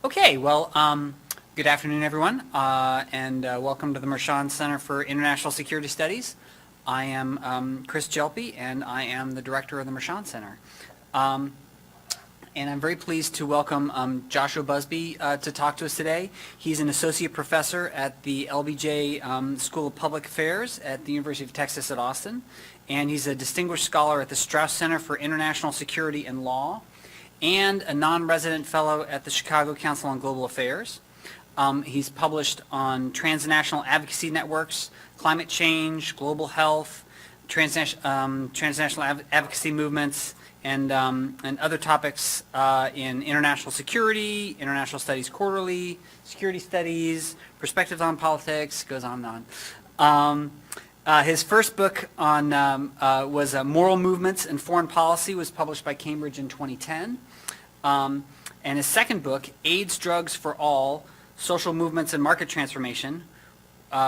Okay, well, good afternoon, everyone, and welcome to the Mershon Center for International Security Studies. I am Chris Jelpy, and I am the director of the Mershon Center. And I'm very pleased to welcome Joshua Busby to talk to us today. He's an associate professor at the LBJ School of Public Affairs at the University of Texas at Austin, and he's a distinguished scholar at the Strauss Center for International Security and Law, and a non-resident fellow at the Chicago Council on Global Affairs. He's published on transnational advocacy networks, climate change, global health, transnational advocacy movements, and other topics in international security, international studies quarterly, security studies, perspectives on politics, goes on and on. His first book on was Moral Movements and Foreign Policy, was published by Cambridge in 2010. And his second book, AIDS, Drugs for All, Social Movements and Market Transformation,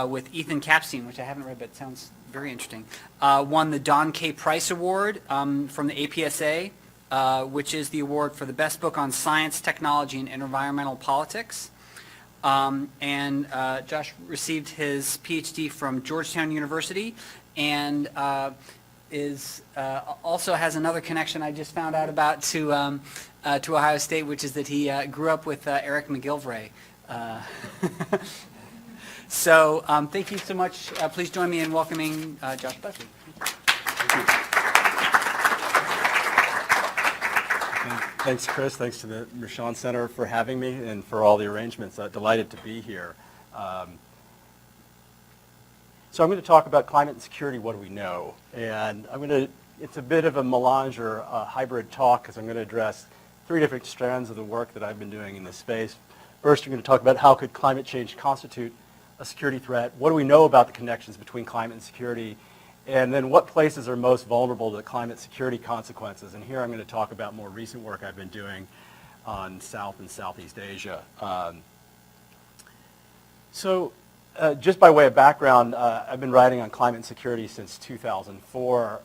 with Ethan Kapstein, which I haven't read but sounds very interesting, won the Don K. Price Award from the APSA, which is the award for the best book on science, technology, and environmental politics. And Josh received his PhD from Georgetown University, and also has another connection I just found out about to Ohio State, which is that he grew up with Eric McGillivray. So thank you so much. Please join me in welcoming Josh Busby. Thank you. Thanks, Chris. Thanks to the Mershon Center for having me and for all the arrangements. Delighted to be here. So I'm going to talk about climate and security. What do we know? And it's a bit of a melange or a hybrid talk because I'm going to address three different strands of the work that I've been doing in this space. First, we're going to talk about how could climate change constitute a security threat? What do we know about the connections between climate and security? And then what places are most vulnerable to climate security consequences? And here I'm going to talk about more recent work I've been doing on South and Southeast Asia. Just by way of background, I've been writing on climate and security since 2004.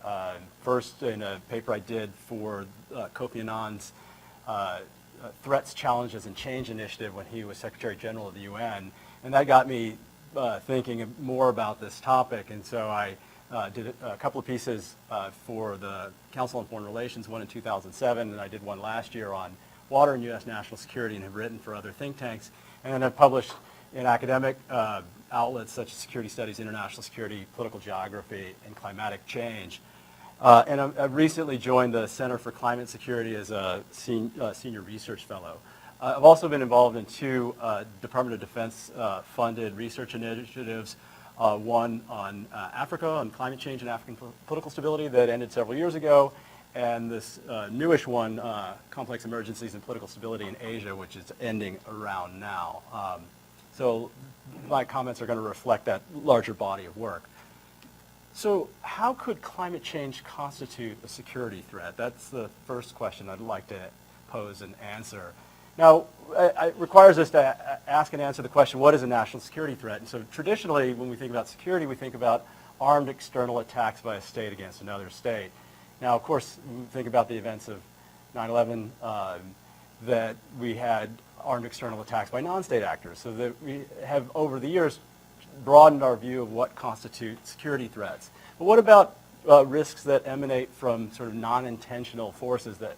First in a paper I did for Kofi Annan's Threats, Challenges, and Change initiative when he was Secretary General of the UN. And that got me thinking more about this topic. And so I did a couple of pieces for the Council on Foreign Relations, one in 2007, and I did one last year on water and U.S. national security, and have written for other think tanks. And then I've published in academic outlets such as Security Studies, International Security, Political Geography, and Climatic Change. And I've recently joined the Center for Climate Security as a senior research fellow. I've also been involved in two Department of Defense funded research initiatives, one on Africa, on climate change and African political stability that ended several years ago, and this newish one, Complex Emergencies and Political Stability in Asia, which is ending around now. So my comments are going to reflect that larger body of work. So how could climate change constitute a security threat? That's the first question I'd like to pose and answer. Now, it requires us to ask and answer the question, what is a national security threat? And so traditionally, when we think about security, we think about armed external attacks by a state against another state. Now, of course, we think about the events of 9/11, that we had armed external attacks by non-state actors. So that we have, over the years, broadened our view of what constitutes security threats. But what about risks that emanate from sort of non-intentional forces that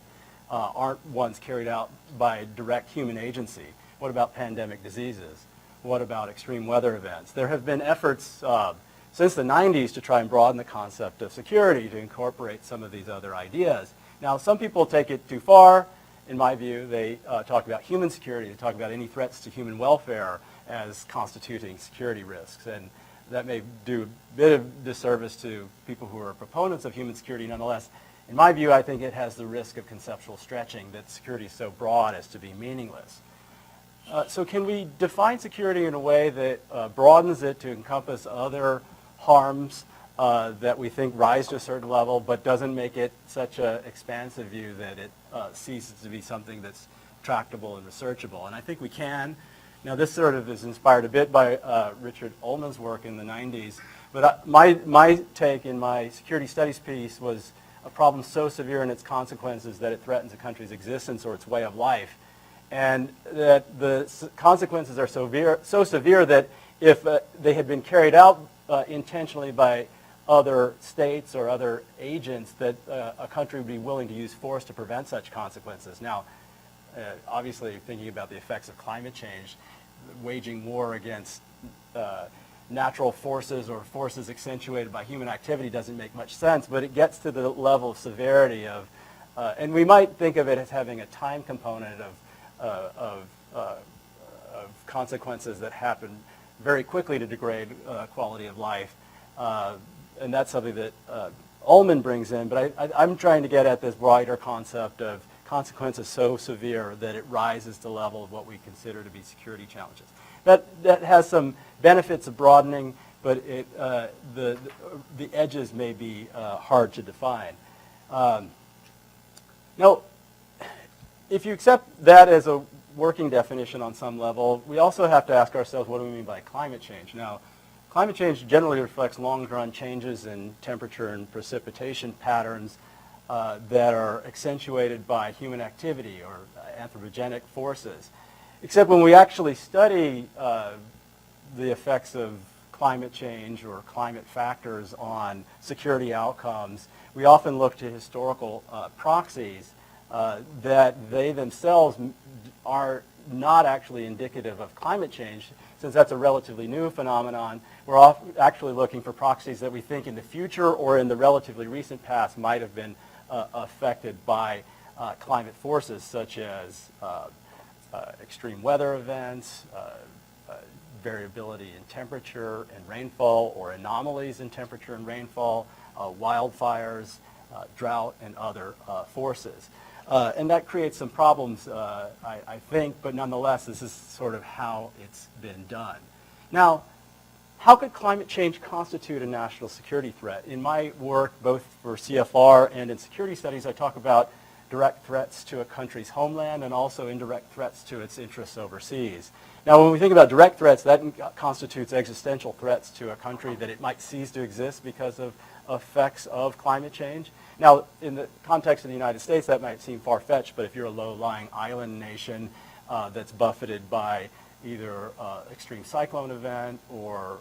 aren't ones carried out by direct human agency? What about pandemic diseases? What about extreme weather events? There have been efforts since the 90s to try and broaden the concept of security to incorporate some of these other ideas. Now, some people take it too far. In my view, they talk about human security, they talk about any threats to human welfare as constituting security risks. And that may do a bit of disservice to people who are proponents of human security. Nonetheless, in my view, I think it has the risk of conceptual stretching, that security is so broad as to be meaningless. So can we define security in a way that broadens it to encompass other harms that we think rise to a certain level, but doesn't make it such an expansive view that it ceases to be something that's tractable and researchable? And I think we can. Now, this sort of is inspired a bit by Richard Ullman's work in the 90s, but my take in my security studies piece was a problem so severe in its consequences that it threatens a country's existence or its way of life. and that the consequences are so severe that if they had been carried out intentionally by other states or other agents, that a country would be willing to use force to prevent such consequences. Now, obviously, thinking about the effects of climate change, waging war against natural forces or forces accentuated by human activity doesn't make much sense, but it gets to the level of severity of, and we might think of it as having a time component of consequences that happen very quickly to degrade quality of life. And that's something that Ullman brings in, but I'm trying to get at this wider concept of consequences so severe that it rises to the level of what we consider to be security challenges. That has some benefits of broadening, but the edges may be hard to define. Now, if you accept that as a working definition on some level, we also have to ask ourselves, what do we mean by climate change? Now, climate change generally reflects long-run changes in temperature and precipitation patterns that are accentuated by human activity or anthropogenic forces. Except when we actually study the effects of climate change or climate factors on security outcomes, we often look to historical proxies that they themselves are not actually indicative of climate change. Since that's a relatively new phenomenon, we're actually looking for proxies that we think in the future or in the relatively recent past might have been affected by climate forces such as extreme weather events, variability in temperature and rainfall, or anomalies in temperature and rainfall, wildfires, drought, and other forces. And that creates some problems, I think, but nonetheless, this is sort of how it's been done. Now, how could climate change constitute a national security threat? In my work, both for CFR and in security studies, I talk about direct threats to a country's homeland and also indirect threats to its interests overseas. Now, when we think about direct threats, that constitutes existential threats to a country that it might cease to exist because of effects of climate change. Now, in the context of the United States, that might seem far-fetched, but if you're a low-lying island nation that's buffeted by either extreme cyclone event or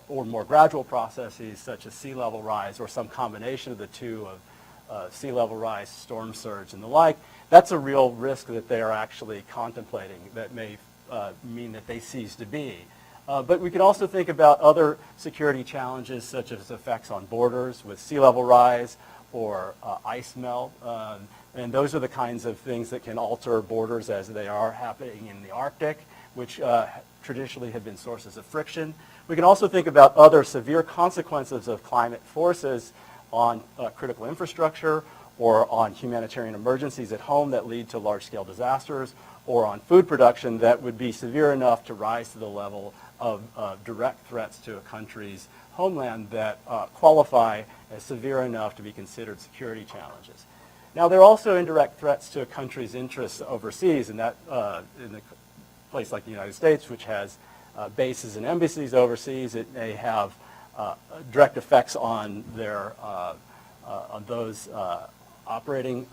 more gradual processes such as sea level rise or some combination of the two of sea level rise, storm surge, and the like, that's a real risk that they are actually contemplating that may mean that they cease to be. But we can also think about other security challenges such as effects on borders with sea level rise or ice melt. And those are the kinds of things that can alter borders as they are happening in the Arctic, which traditionally have been sources of friction. We can also think about other severe consequences of climate forces on critical infrastructure or on humanitarian emergencies at home that lead to large-scale disasters, or on food production that would be severe enough to rise to the level of direct threats to a country's homeland that qualify as severe enough to be considered security challenges. Now, there are also indirect threats to a country's interests overseas, and that in a place like the United States, which has bases and embassies overseas, it may have direct effects on their on those operating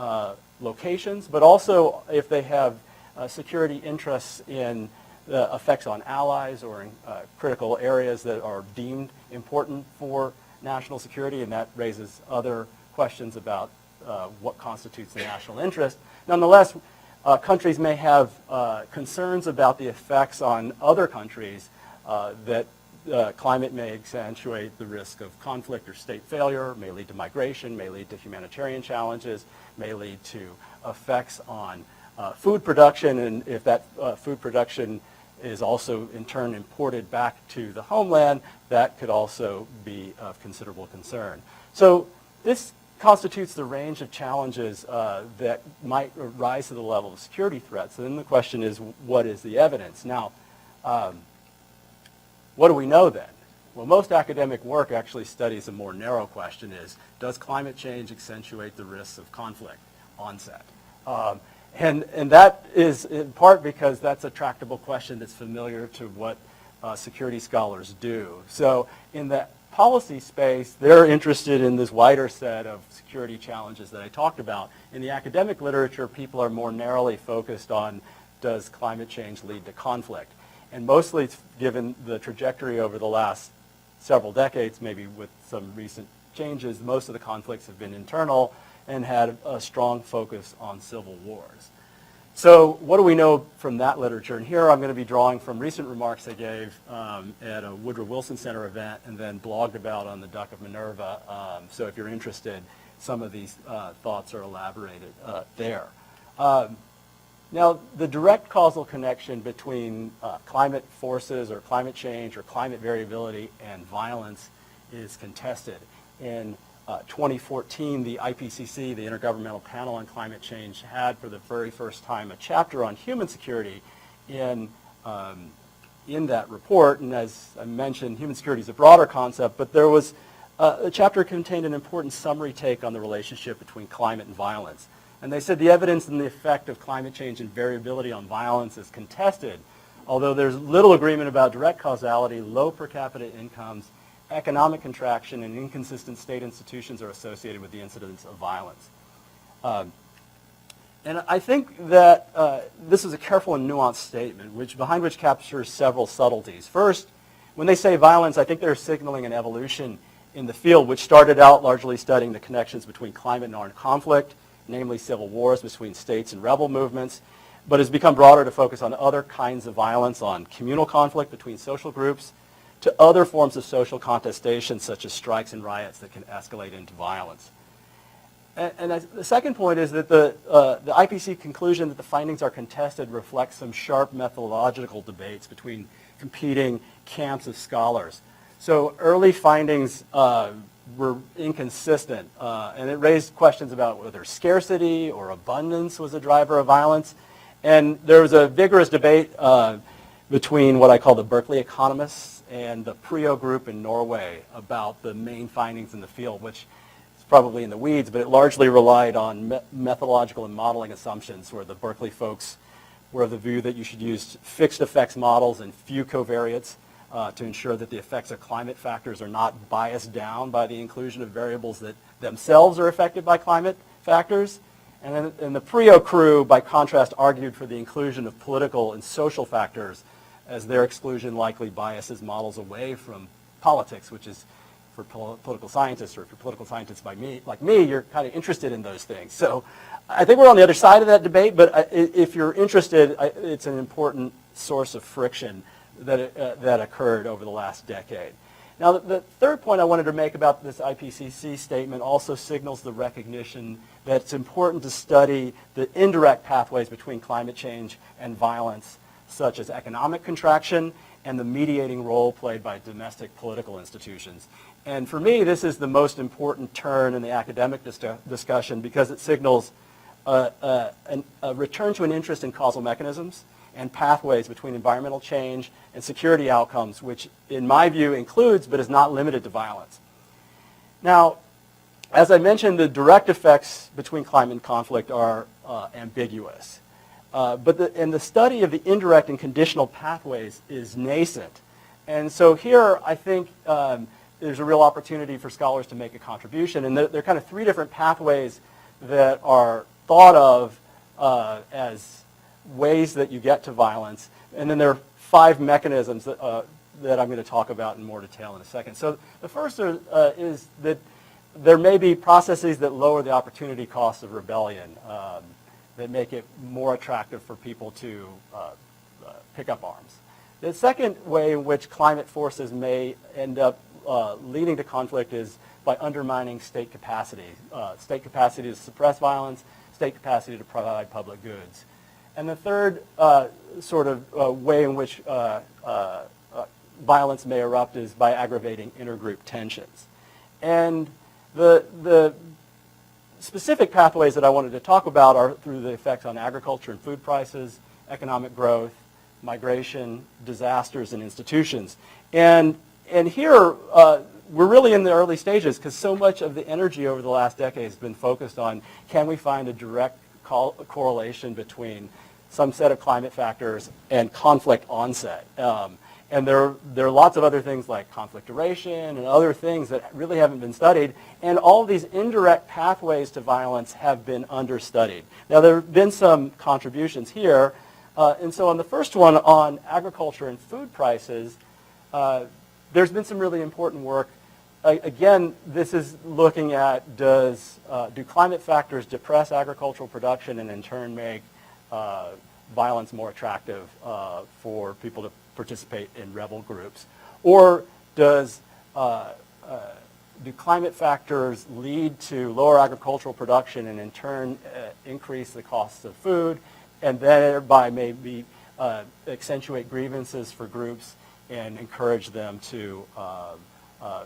locations, but also if they have security interests in the effects on allies or in critical areas that are deemed important for national security, and that raises other questions about what constitutes the national interest. Nonetheless, countries may have concerns about the effects on other countries that climate may accentuate the risk of conflict or state failure, may lead to migration, may lead to humanitarian challenges, may lead to effects on food production, and if that food production is also in turn imported back to the homeland, that could also be of considerable concern. So this constitutes the range of challenges that might rise to the level of security threats. And then the question is, what is the evidence? Now, what do we know then? Well, most academic work actually studies a more narrow question: is, does climate change accentuate the risks of conflict onset? And that is in part because that's a tractable question that's familiar to what security scholars do. So in the policy space, they're interested in this wider set of security challenges that I talked about. In the academic literature, people are more narrowly focused on does climate change lead to conflict? And mostly, given the trajectory over the last several decades, maybe with some recent changes, most of the conflicts have been internal and had a strong focus on civil wars. So what do we know from that literature? And here I'm going to be drawing from recent remarks I gave at a Woodrow Wilson Center event and then blogged about on the Duck of Minerva. So if you're interested, some of these thoughts are elaborated there. Now, the direct causal connection between climate forces or climate change or climate variability and violence is contested. In 2014, the IPCC, the Intergovernmental Panel on Climate Change, had for the very first time a chapter on human security in that report. And as I mentioned, human security is a broader concept, but there was a chapter contained an important summary take on the relationship between climate and violence. And they said the evidence and the effect of climate change and variability on violence is contested, although there's little agreement about direct causality. Low per capita incomes, economic contraction, and inconsistent state institutions are associated with the incidence of violence. And I think that this is a careful and nuanced statement, behind which captures several subtleties. First, when they say violence, I think they're signaling an evolution in the field, which started out largely studying the connections between climate and armed conflict, namely civil wars between states and rebel movements, but has become broader to focus on other kinds of violence, on communal conflict between social groups, to other forms of social contestation, such as strikes and riots that can escalate into violence. And the second point is that the IPCC conclusion that the findings are contested reflects some sharp methodological debates between competing camps of scholars. So early findings were inconsistent, and it raised questions about whether scarcity or abundance was a driver of violence. And there was a vigorous debate between what I call the Berkeley economists and the PRIO group in Norway about the main findings in the field, which is probably in the weeds, but it largely relied on methodological and modeling assumptions, where the Berkeley folks were of the view that you should use fixed effects models and few covariates to ensure that the effects of climate factors are not biased down by the inclusion of variables that themselves are affected by climate factors. And the PRIO crew, by contrast, argued for the inclusion of political and social factors, as their exclusion likely biases models away from politics, which is for political scientists, or if you're political scientists like me, you're kind of interested in those things. So I think we're on the other side of that debate, but if you're interested, it's an important source of friction that occurred over the last decade. Now, the third point I wanted to make about this IPCC statement also signals the recognition that it's important to study the indirect pathways between climate change and violence, such as economic contraction and the mediating role played by domestic political institutions. And for me, this is the most important turn in the academic discussion, because it signals a return to an interest in causal mechanisms and pathways between environmental change and security outcomes, which in my view includes but is not limited to violence. Now, as I mentioned, the direct effects between climate and conflict are ambiguous. But the study of the indirect and conditional pathways is nascent. And so here I think there's a real opportunity for scholars to make a contribution. And there are kind of three different pathways that are thought of as ways that you get to violence. And then there are 5 mechanisms that I'm going to talk about in more detail in a second. So the first is that there may be processes that lower the opportunity cost of rebellion, that make it more attractive for people to pick up arms. The second way in which climate forces may end up leading to conflict is by undermining state capacity to suppress violence, state capacity to provide public goods. And the third sort of way in which violence may erupt is by aggravating intergroup tensions. And the specific pathways that I wanted to talk about are through the effects on agriculture and food prices, economic growth, migration, disasters, and institutions. And here, we're really in the early stages, because so much of the energy over the last decade has been focused on, can we find a direct correlation between some set of climate factors and conflict onset. And there are lots of other things like conflict duration and other things that really haven't been studied. And all of these indirect pathways to violence have been understudied. Now, there have been some contributions here. And so on the first one, on agriculture and food prices, there's been some really important work. Again, this is looking at do climate factors depress agricultural production and in turn make violence more attractive for people to participate in rebel groups? Or do climate factors lead to lower agricultural production and in turn increase the costs of food and thereby maybe accentuate grievances for groups and encourage them to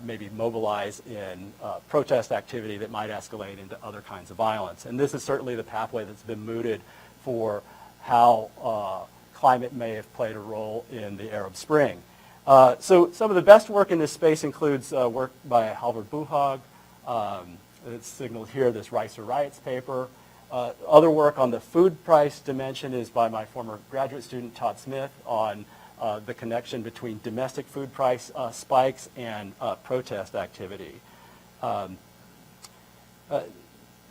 maybe mobilize in protest activity that might escalate into other kinds of violence? And this is certainly the pathway that's been mooted for how climate may have played a role in the Arab Spring. So some of the best work in this space includes work by Halvard Buhag. It's signaled here, this Rice or Riots paper. Other work on the food price dimension is by my former graduate student, Todd Smith, on the connection between domestic food price spikes and protest activity.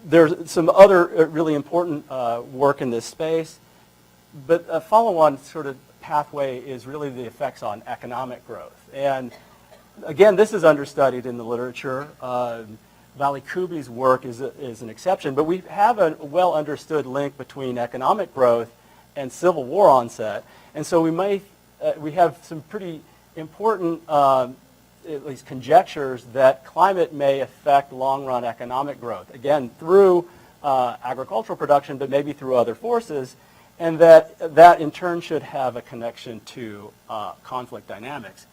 There's some other really important work in this space, but a follow-on sort of pathway is really the effects on economic growth. And again, this is understudied in the literature. Vali Kubi's work is an exception, but we have a well understood link between economic growth and Civil War onset. And so we have some pretty important, at least conjectures, that climate may affect long-run economic growth, again, through agricultural production, but maybe through other forces, and that in turn should have a connection to conflict dynamics.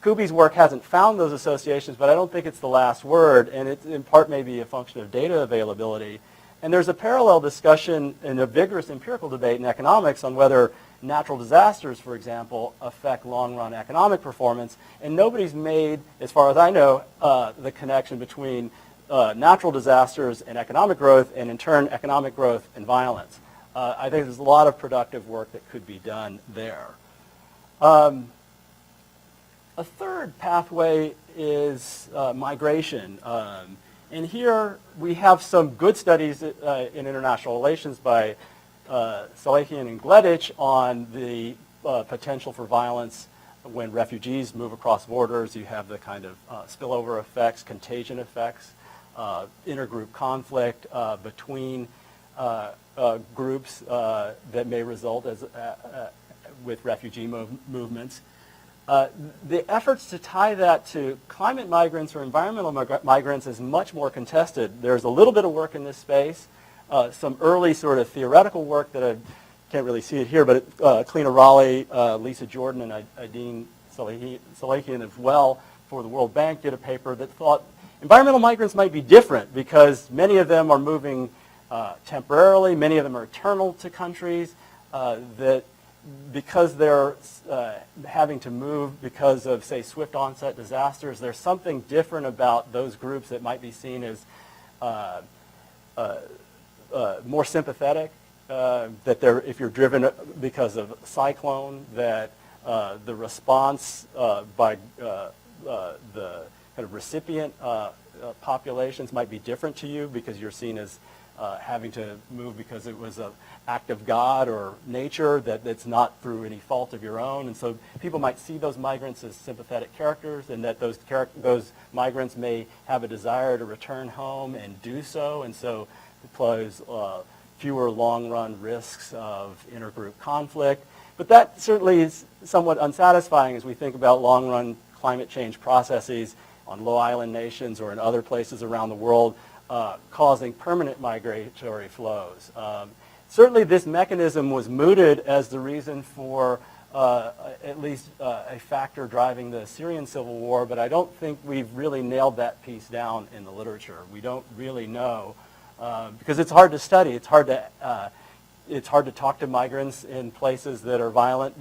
Kubi's work hasn't found those associations, but I don't think it's the last word, and it in part may be a function of data availability. And there's a parallel discussion and a vigorous empirical debate in economics on whether natural disasters, for example, affect long-run economic performance, and nobody's made, as far as I know, the connection between natural disasters and economic growth, and in turn, economic growth and violence. I think there's a lot of productive work that could be done there. A third pathway is migration. And here we have some good studies in international relations by Salehian and Gleditsch on the potential for violence when refugees move across borders. You have the kind of spillover effects, contagion effects, intergroup conflict between groups that may result with refugee movements. The efforts to tie that to climate migrants or environmental migrants is much more contested. There's a little bit of work in this space, some early sort of theoretical work that I can't really see it here, but Clena Raleigh, Lisa Jordan, and Adine Salehian as well for the World Bank did a paper that thought environmental migrants might be different because many of them are moving temporarily, many of them are eternal to countries, that because they're having to move because of, say, swift onset disasters, there's something different about those groups that might be seen as more sympathetic, that if you're driven because of cyclone, that the response by the kind of recipient populations might be different to you because you're seen as having to move because it was an act of God or nature, that's not through any fault of your own. And so people might see those migrants as sympathetic characters, and that those migrants may have a desire to return home and do so, and so it pose fewer long-run risks of intergroup conflict. But that certainly is somewhat unsatisfying as we think about long-run climate change processes on low island nations or in other places around the world, causing permanent migratory flows. Certainly this mechanism was mooted as the reason for at least a factor driving the Syrian civil war, but I don't think we've really nailed that piece down in the literature. We don't really know because it's hard to study. It's hard to talk to migrants in places that are violent.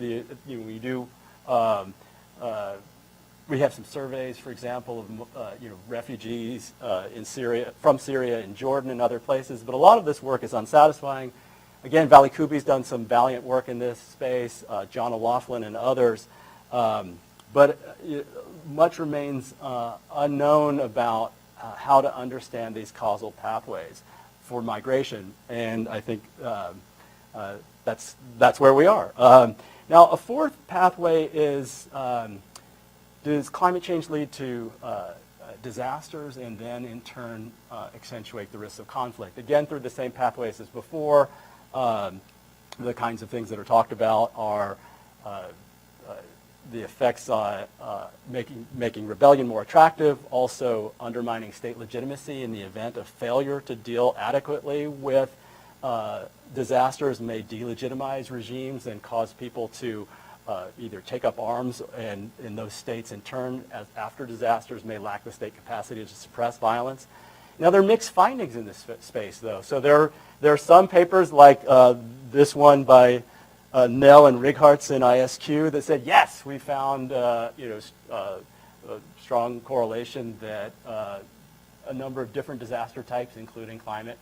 We have some surveys, for example, of refugees in Syria, from Syria and Jordan and other places, but a lot of this work is unsatisfying. Again, Vali Kubi's done some valiant work in this space, John O'Loughlin and others, but much remains unknown about how to understand these causal pathways for migration, and I think that's where we are. Now, a fourth pathway is, does climate change lead to disasters and then in turn accentuate the risks of conflict? Again, through the same pathways as before. The kinds of things that are talked about are the effects on making rebellion more attractive, also undermining state legitimacy in the event of failure to deal adequately with disasters may delegitimize regimes and cause people to either take up arms, and in those states in turn, after disasters, may lack the state capacity to suppress violence. Now, there are mixed findings in this space, though. So there are some papers like this one by Nell and Righartz in ISQ that said, yes, we found a strong correlation that a number of different disaster types, including climate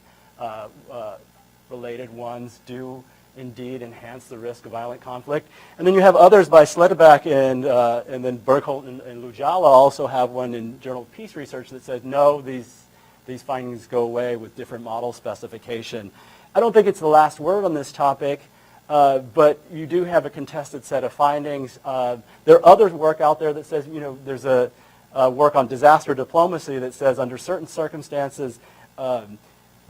related ones, do indeed enhance the risk of violent conflict. And then you have others by Sledebach and then Bergholt and Lujala also have one in Journal of Peace Research that says, no, these findings go away with different model specification. I don't think it's the last word on this topic, but you do have a contested set of findings. There are other work out there that says, there's a work on disaster diplomacy that says under certain circumstances,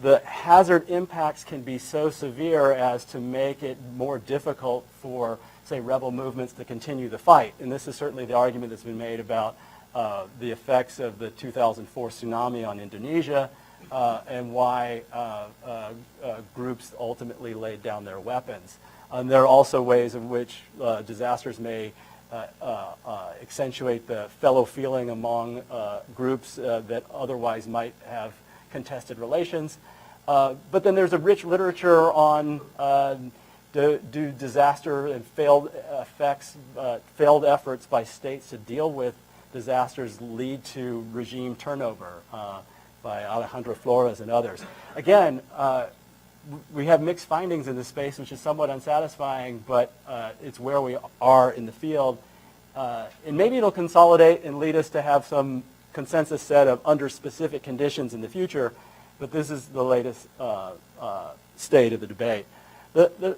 the hazard impacts can be so severe as to make it more difficult for, say, rebel movements to continue the fight. And this is certainly the argument that's been made about the effects of the 2004 tsunami on Indonesia and why groups ultimately laid down their weapons. There are also ways in which disasters may accentuate the fellow feeling among groups that otherwise might have contested relations. But then there's a rich literature on do disaster and failed efforts by states to deal with disasters lead to regime turnover by Alejandro Flores and others. Again, we have mixed findings in this space, which is somewhat unsatisfying, but it's where we are in the field. And maybe it'll consolidate and lead us to have some consensus set of under specific conditions in the future, but this is the latest state of the debate. The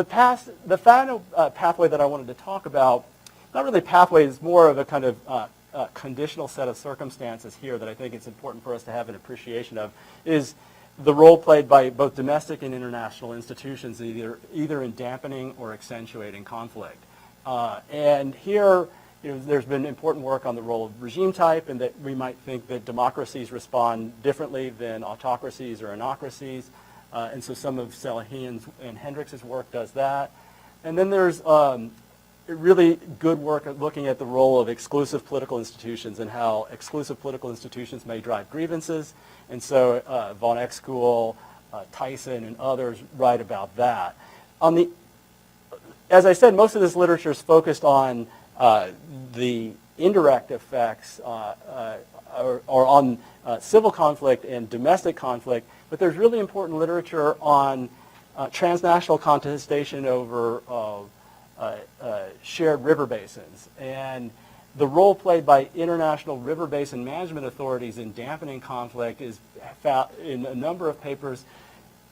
final pathway that I wanted to talk about, not really pathway, it's more of a kind of conditional set of circumstances here that I think it's important for us to have an appreciation of, is the role played by both domestic and international institutions either in dampening or accentuating conflict. And here, there's been important work on the role of regime type, and that we might think that democracies respond differently than autocracies or anocracies. And so some of Salehian's and Hendrix's work does that. And then there's really good work at looking at the role of exclusive political institutions and how exclusive political institutions may drive grievances. And so Von Exchool, Tyson, and others write about that. As I said, most of this literature is focused on the indirect effects or on civil conflict and domestic conflict, but there's really important literature on transnational contestation over shared river basins. And the role played by international river basin management authorities in dampening conflict is found in a number of papers.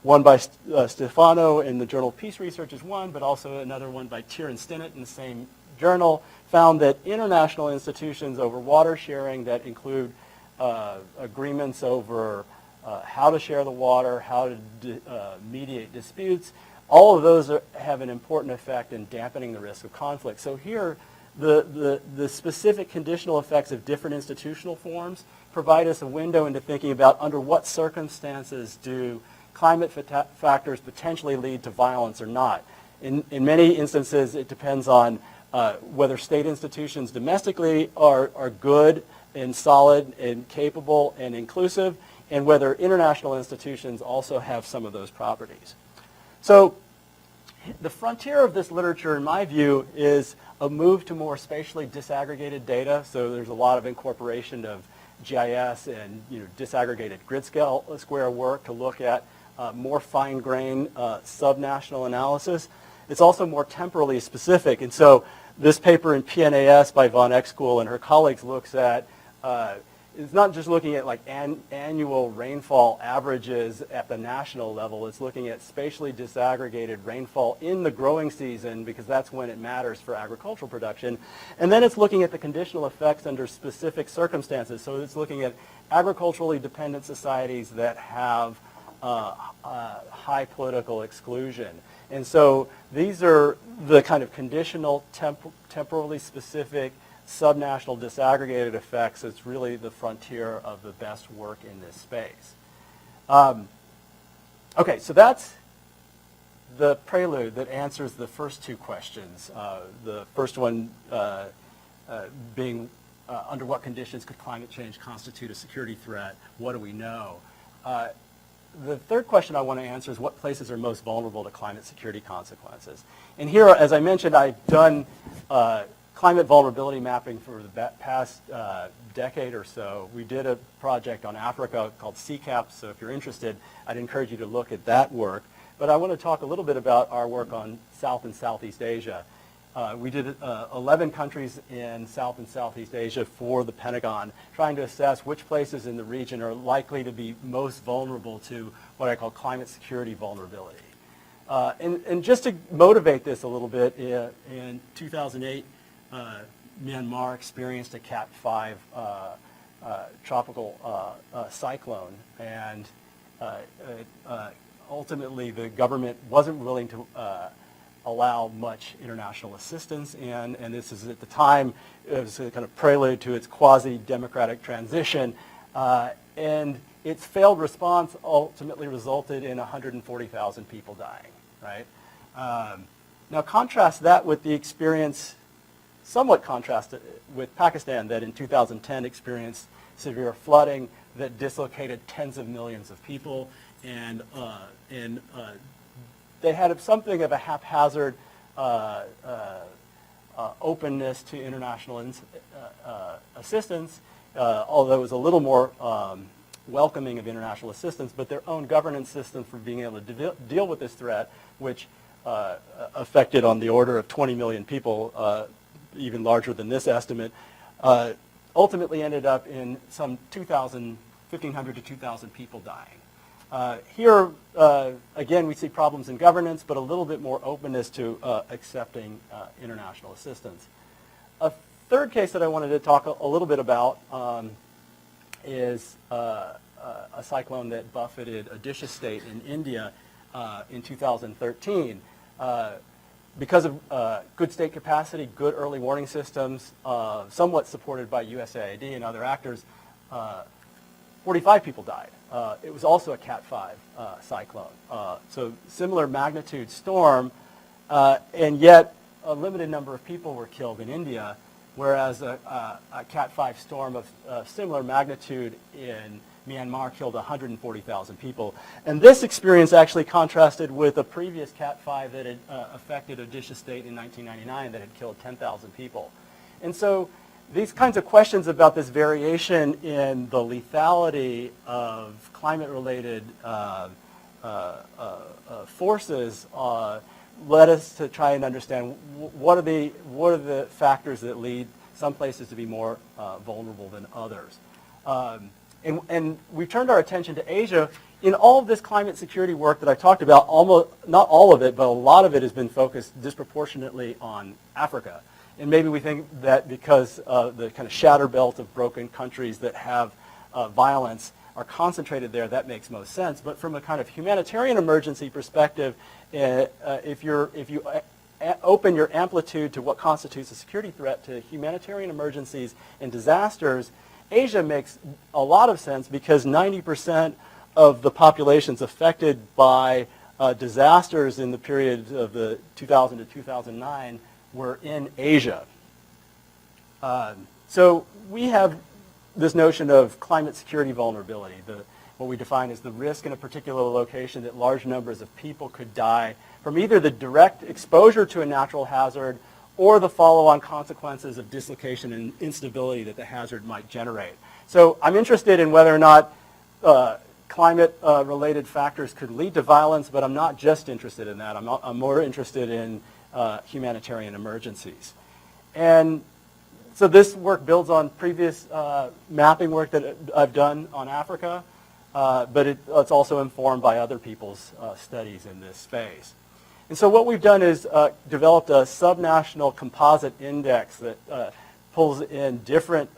One by Stefano in the Journal of Peace Research is one, but also another one by Tier and Stinnett in the same journal found that international institutions over water sharing that include agreements over how to share the water, how to mediate disputes, all of those have an important effect in dampening the risk of conflict. So here, the specific conditional effects of different institutional forms provide us a window into thinking about under what circumstances do climate factors potentially lead to violence or not. In many instances, it depends on whether state institutions domestically are good and solid and capable and inclusive, and whether international institutions also have some of those properties. So the frontier of this literature, in my view, is a move to more spatially disaggregated data. So there's a lot of incorporation of GIS and disaggregated grid square work to look at more fine-grained subnational analysis. It's also more temporally specific. And so this paper in PNAS by Von Exchool and her colleagues looks at it's not just looking at like annual rainfall averages at the national level. It's looking at spatially disaggregated rainfall in the growing season, because that's when it matters for agricultural production. And then it's looking at the conditional effects under specific circumstances. So it's looking at agriculturally dependent societies that have high political exclusion. And so these are the kind of conditional, temporally specific, subnational disaggregated effects. It's really the frontier of the best work in this space. Okay, so that's the prelude that answers the first two questions. The first one being under what conditions could climate change constitute a security threat? What do we know? The third question I want to answer is what places are most vulnerable to climate security consequences? And here, as I mentioned, I've done climate vulnerability mapping for the past decade or so. We did a project on Africa called CCAP, so if you're interested, I'd encourage you to look at that work. But I want to talk a little bit about our work on South and Southeast Asia. We did 11 countries in South and Southeast Asia for the Pentagon, trying to assess which places in the region are likely to be most vulnerable to what I call climate security vulnerability. And just to motivate this a little bit, in 2008, Myanmar experienced a Cat 5 tropical cyclone, and ultimately the government wasn't willing to allow much international assistance, and this is at the time, it was a kind of prelude to its quasi-democratic transition, and its failed response ultimately resulted in 140,000 people dying, right? Now contrast that with the experience, somewhat contrasted with Pakistan, that in 2010 experienced severe flooding that dislocated tens of millions of people, and they had something of a haphazard openness to international assistance, although it was a little more welcoming of international assistance, but their own governance system for being able to deal with this threat, which affected on the order of 20 million people, even larger than this estimate, ultimately ended up in some 1,500 to 2,000 people dying. Here, again, we see problems in governance, but a little bit more openness to accepting international assistance. A third case that I wanted to talk a little bit about is a cyclone that buffeted Odisha state in India in 2013. Because of good state capacity, good early warning systems, somewhat supported by USAID and other actors, 45 people died. It was also a Cat 5 cyclone. So similar magnitude storm, and yet a limited number of people were killed in India, whereas a Cat 5 storm of similar magnitude in Myanmar killed 140,000 people. And this experience actually contrasted with a previous Cat 5 that had affected Odisha state in 1999 that had killed 10,000 people. And so these kinds of questions about this variation in the lethality of climate-related forces led us to try and understand what are the factors that lead some places to be more vulnerable than others. And we've turned our attention to Asia. In all of this climate security work that I talked about, almost, not all of it, but a lot of it has been focused disproportionately on Africa. And maybe we think that because the kind of shatter belt of broken countries that have violence are concentrated there, that makes most sense. But from a kind of humanitarian emergency perspective, if you open your amplitude to what constitutes a security threat to humanitarian emergencies and disasters, Asia makes a lot of sense because 90% of the populations affected by disasters in the period of the 2000 to 2009 were in Asia. So we have this notion of climate security vulnerability, what we define as the risk in a particular location that large numbers of people could die from either the direct exposure to a natural hazard or the follow-on consequences of dislocation and instability that the hazard might generate. So I'm interested in whether or not climate-related factors could lead to violence, but I'm not just interested in that. I'm more interested in humanitarian emergencies. And So this work builds on previous mapping work that I've done on Africa, but it's also informed by other people's studies in this space. And so what we've done is developed a subnational composite index that pulls in different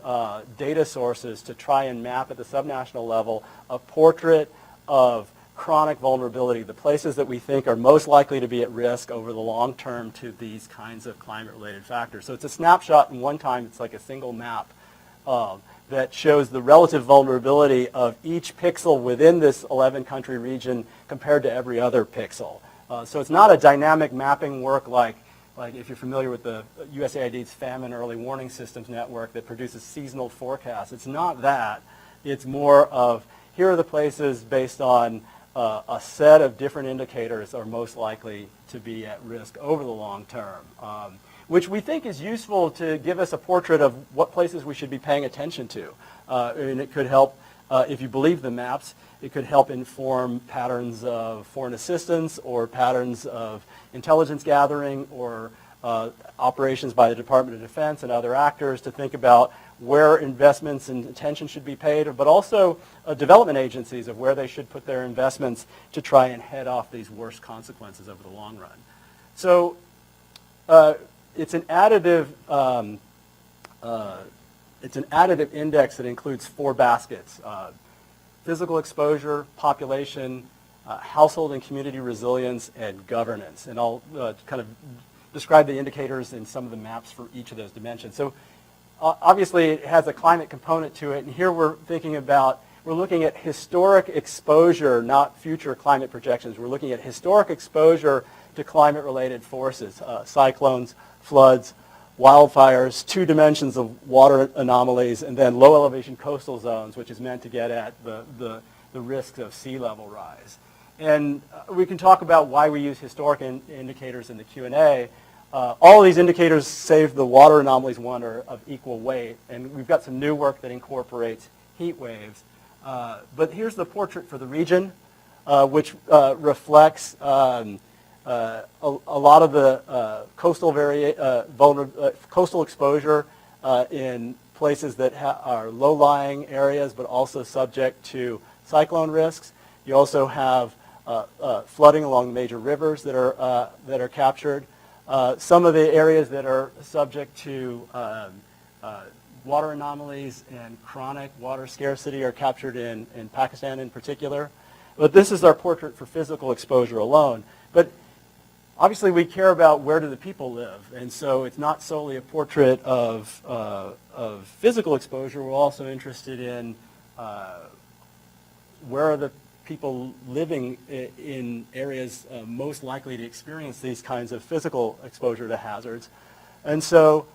data sources to try and map at the subnational level a portrait of chronic vulnerability, the places that we think are most likely to be at risk over the long term to these kinds of climate-related factors. So it's a snapshot, and one time it's like a single map that shows the relative vulnerability of each pixel within this 11-country region compared to every other pixel. So it's not a dynamic mapping work like if you're familiar with the USAID's Famine Early Warning Systems Network that produces seasonal forecasts. It's not that. It's more of, here are the places based on a set of different indicators are most likely to be at risk over the long term, which we think is useful to give us a portrait of what places we should be paying attention to. And it could help, if you believe the maps, it could help inform patterns of foreign assistance or patterns of intelligence gathering or operations by the Department of Defense and other actors to think about where investments and attention should be paid, but also development agencies of where they should put their investments to try and head off these worst consequences over the long run. So it's an additive index that includes 4 baskets: physical exposure, population, household and community resilience, and governance. And I'll kind of describe the indicators in some of the maps for each of those dimensions. So obviously it has a climate component to it, and here we're looking at historic exposure, not future climate projections. We're looking at historic exposure to climate-related forces, cyclones, floods, wildfires, 2 dimensions of water anomalies, and then low elevation coastal zones, which is meant to get at the risks of sea level rise. And we can talk about why we use historic indicators in the Q&A. All of these indicators, save the water anomalies one, are of equal weight, and we've got some new work that incorporates heat waves. But here's the portrait for the region, which reflects a lot of the coastal exposure in places that are low-lying areas, but also subject to cyclone risks. You also have flooding along major rivers that are captured. Some of the areas that are subject to water anomalies and chronic water scarcity are captured in Pakistan in particular. But this is our portrait for physical exposure alone. But obviously we care about where do the people live, and so it's not solely a portrait of physical exposure. We're also interested in where are the people living in areas most likely to experience these kinds of physical exposure to hazards. And so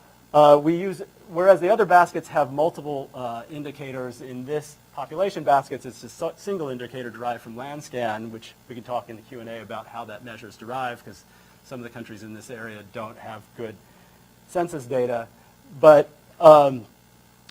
we use, whereas the other baskets have multiple indicators, in this population baskets it's a single indicator derived from Landscan, which we can talk in the Q&A about how that measure is derived, because some of the countries in this area don't have good census data. But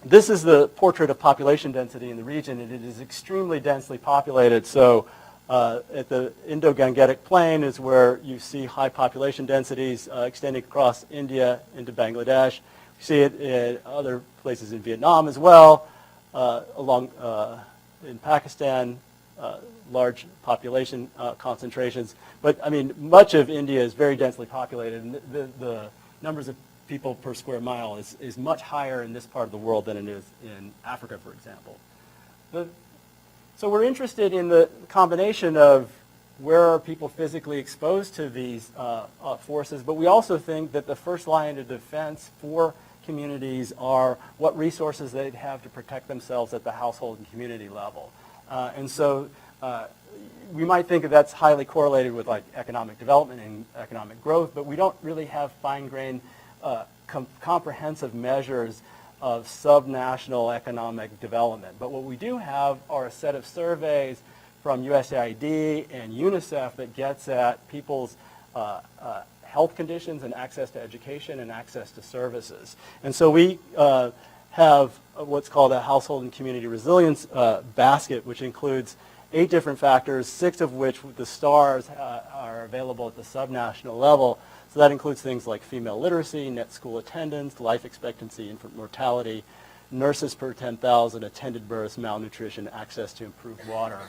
this is the portrait of population density in the region, and it is extremely densely populated. So at the Indo-Gangetic Plain is where you see high population densities extending across India into Bangladesh. You see it in other places in Vietnam as well, in Pakistan, large population concentrations. But I mean, much of India is very densely populated, and the numbers of people per square mile is much higher in this part of the world than it is in Africa, for example. So we're interested in the combination of where are people physically exposed to these forces, but we also think that the first line of defense for communities are what resources they'd have to protect themselves at the household and community level. And so we might think that that's highly correlated with like economic development and economic growth, but we don't really have fine-grained comprehensive measures of subnational economic development. But what we do have are a set of surveys from USAID and UNICEF that gets at people's health conditions and access to education and access to services. And so we have what's called a household and community resilience basket, which includes 8 different factors, 6 of which the stars are available at the subnational level. So that includes things like female literacy, net school attendance, life expectancy, infant mortality, nurses per 10,000, attended births, malnutrition, access to improved water.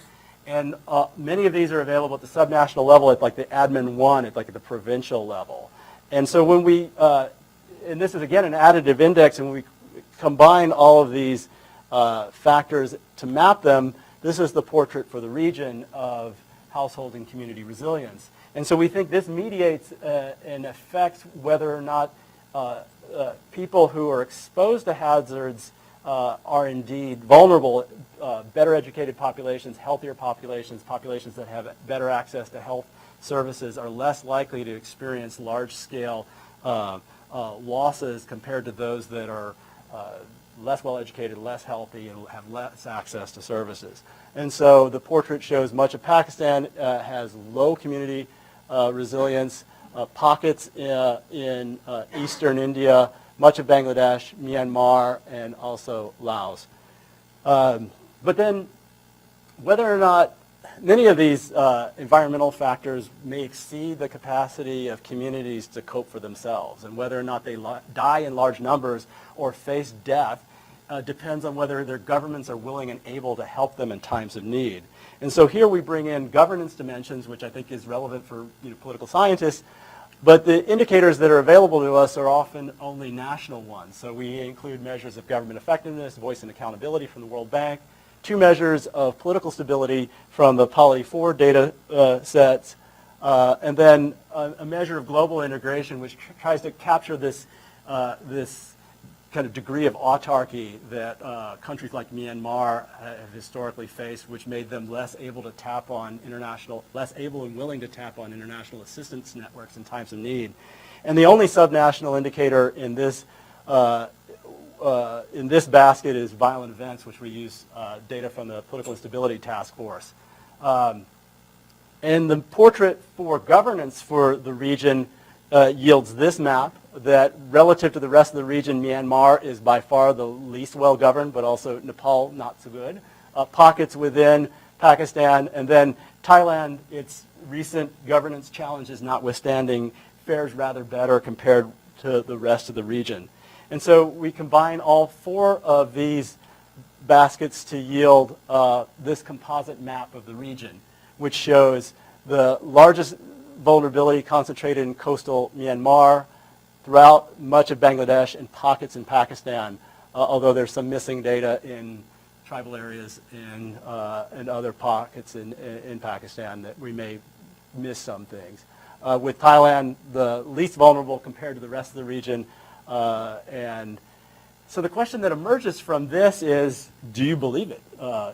And many of these are available at the subnational level at like the Admin 1, at like the provincial level. And so when we, and this is again an additive index, and when we combine all of these factors to map them, this is the portrait for the region of household and community resilience. And so we think this mediates and affects whether or not people who are exposed to hazards are indeed vulnerable. Better educated populations, healthier populations, populations that have better access to health services are less likely to experience large-scale losses compared to those that are less well-educated, less healthy, and have less access to services. And so the portrait shows much of Pakistan has low community resilience, pockets in eastern India, much of Bangladesh, Myanmar, and also Laos. But then whether or not many of these environmental factors may exceed the capacity of communities to cope for themselves, and whether or not they die in large numbers or face death depends on whether their governments are willing and able to help them in times of need. And so here we bring in governance dimensions, which I think is relevant for political scientists, but the indicators that are available to us are often only national ones. So we include measures of government effectiveness, voice and accountability from the World Bank, 2 measures of political stability from the Poly 4 data sets, and then a measure of global integration, which tries to capture this kind of degree of autarky that countries like Myanmar have historically faced, which made them less able to tap on less able and willing to tap on international assistance networks in times of need. And the only subnational indicator in this basket is violent events, which we use data from the Political Instability Task Force. And the portrait for governance for the region yields this map that relative to the rest of the region, Myanmar is by far the least well-governed, but also Nepal not so good. Pockets within Pakistan, and then Thailand, its recent governance challenges notwithstanding, fares rather better compared to the rest of the region. And so we combine all 4 of these baskets to yield this composite map of the region, which shows the largest vulnerability concentrated in coastal Myanmar, throughout much of Bangladesh, and pockets in Pakistan, although there's some missing data in tribal areas and other pockets in Pakistan that we may miss some things. With Thailand, the least vulnerable compared to the rest of the region. And so the question that emerges from this is, do you believe it?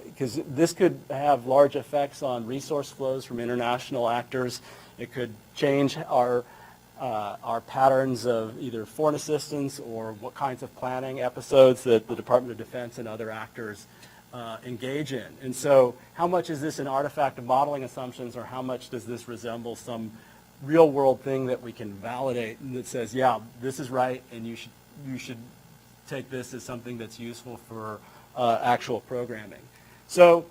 Because this could have large effects on resource flows from international actors. It could change our patterns of either foreign assistance or what kinds of planning episodes that the Department of Defense and other actors engage in. And so how much is this an artifact of modeling assumptions, or how much does this resemble some real world thing that we can validate and that says, yeah, this is right, and you should take this as something that's useful for actual programming. So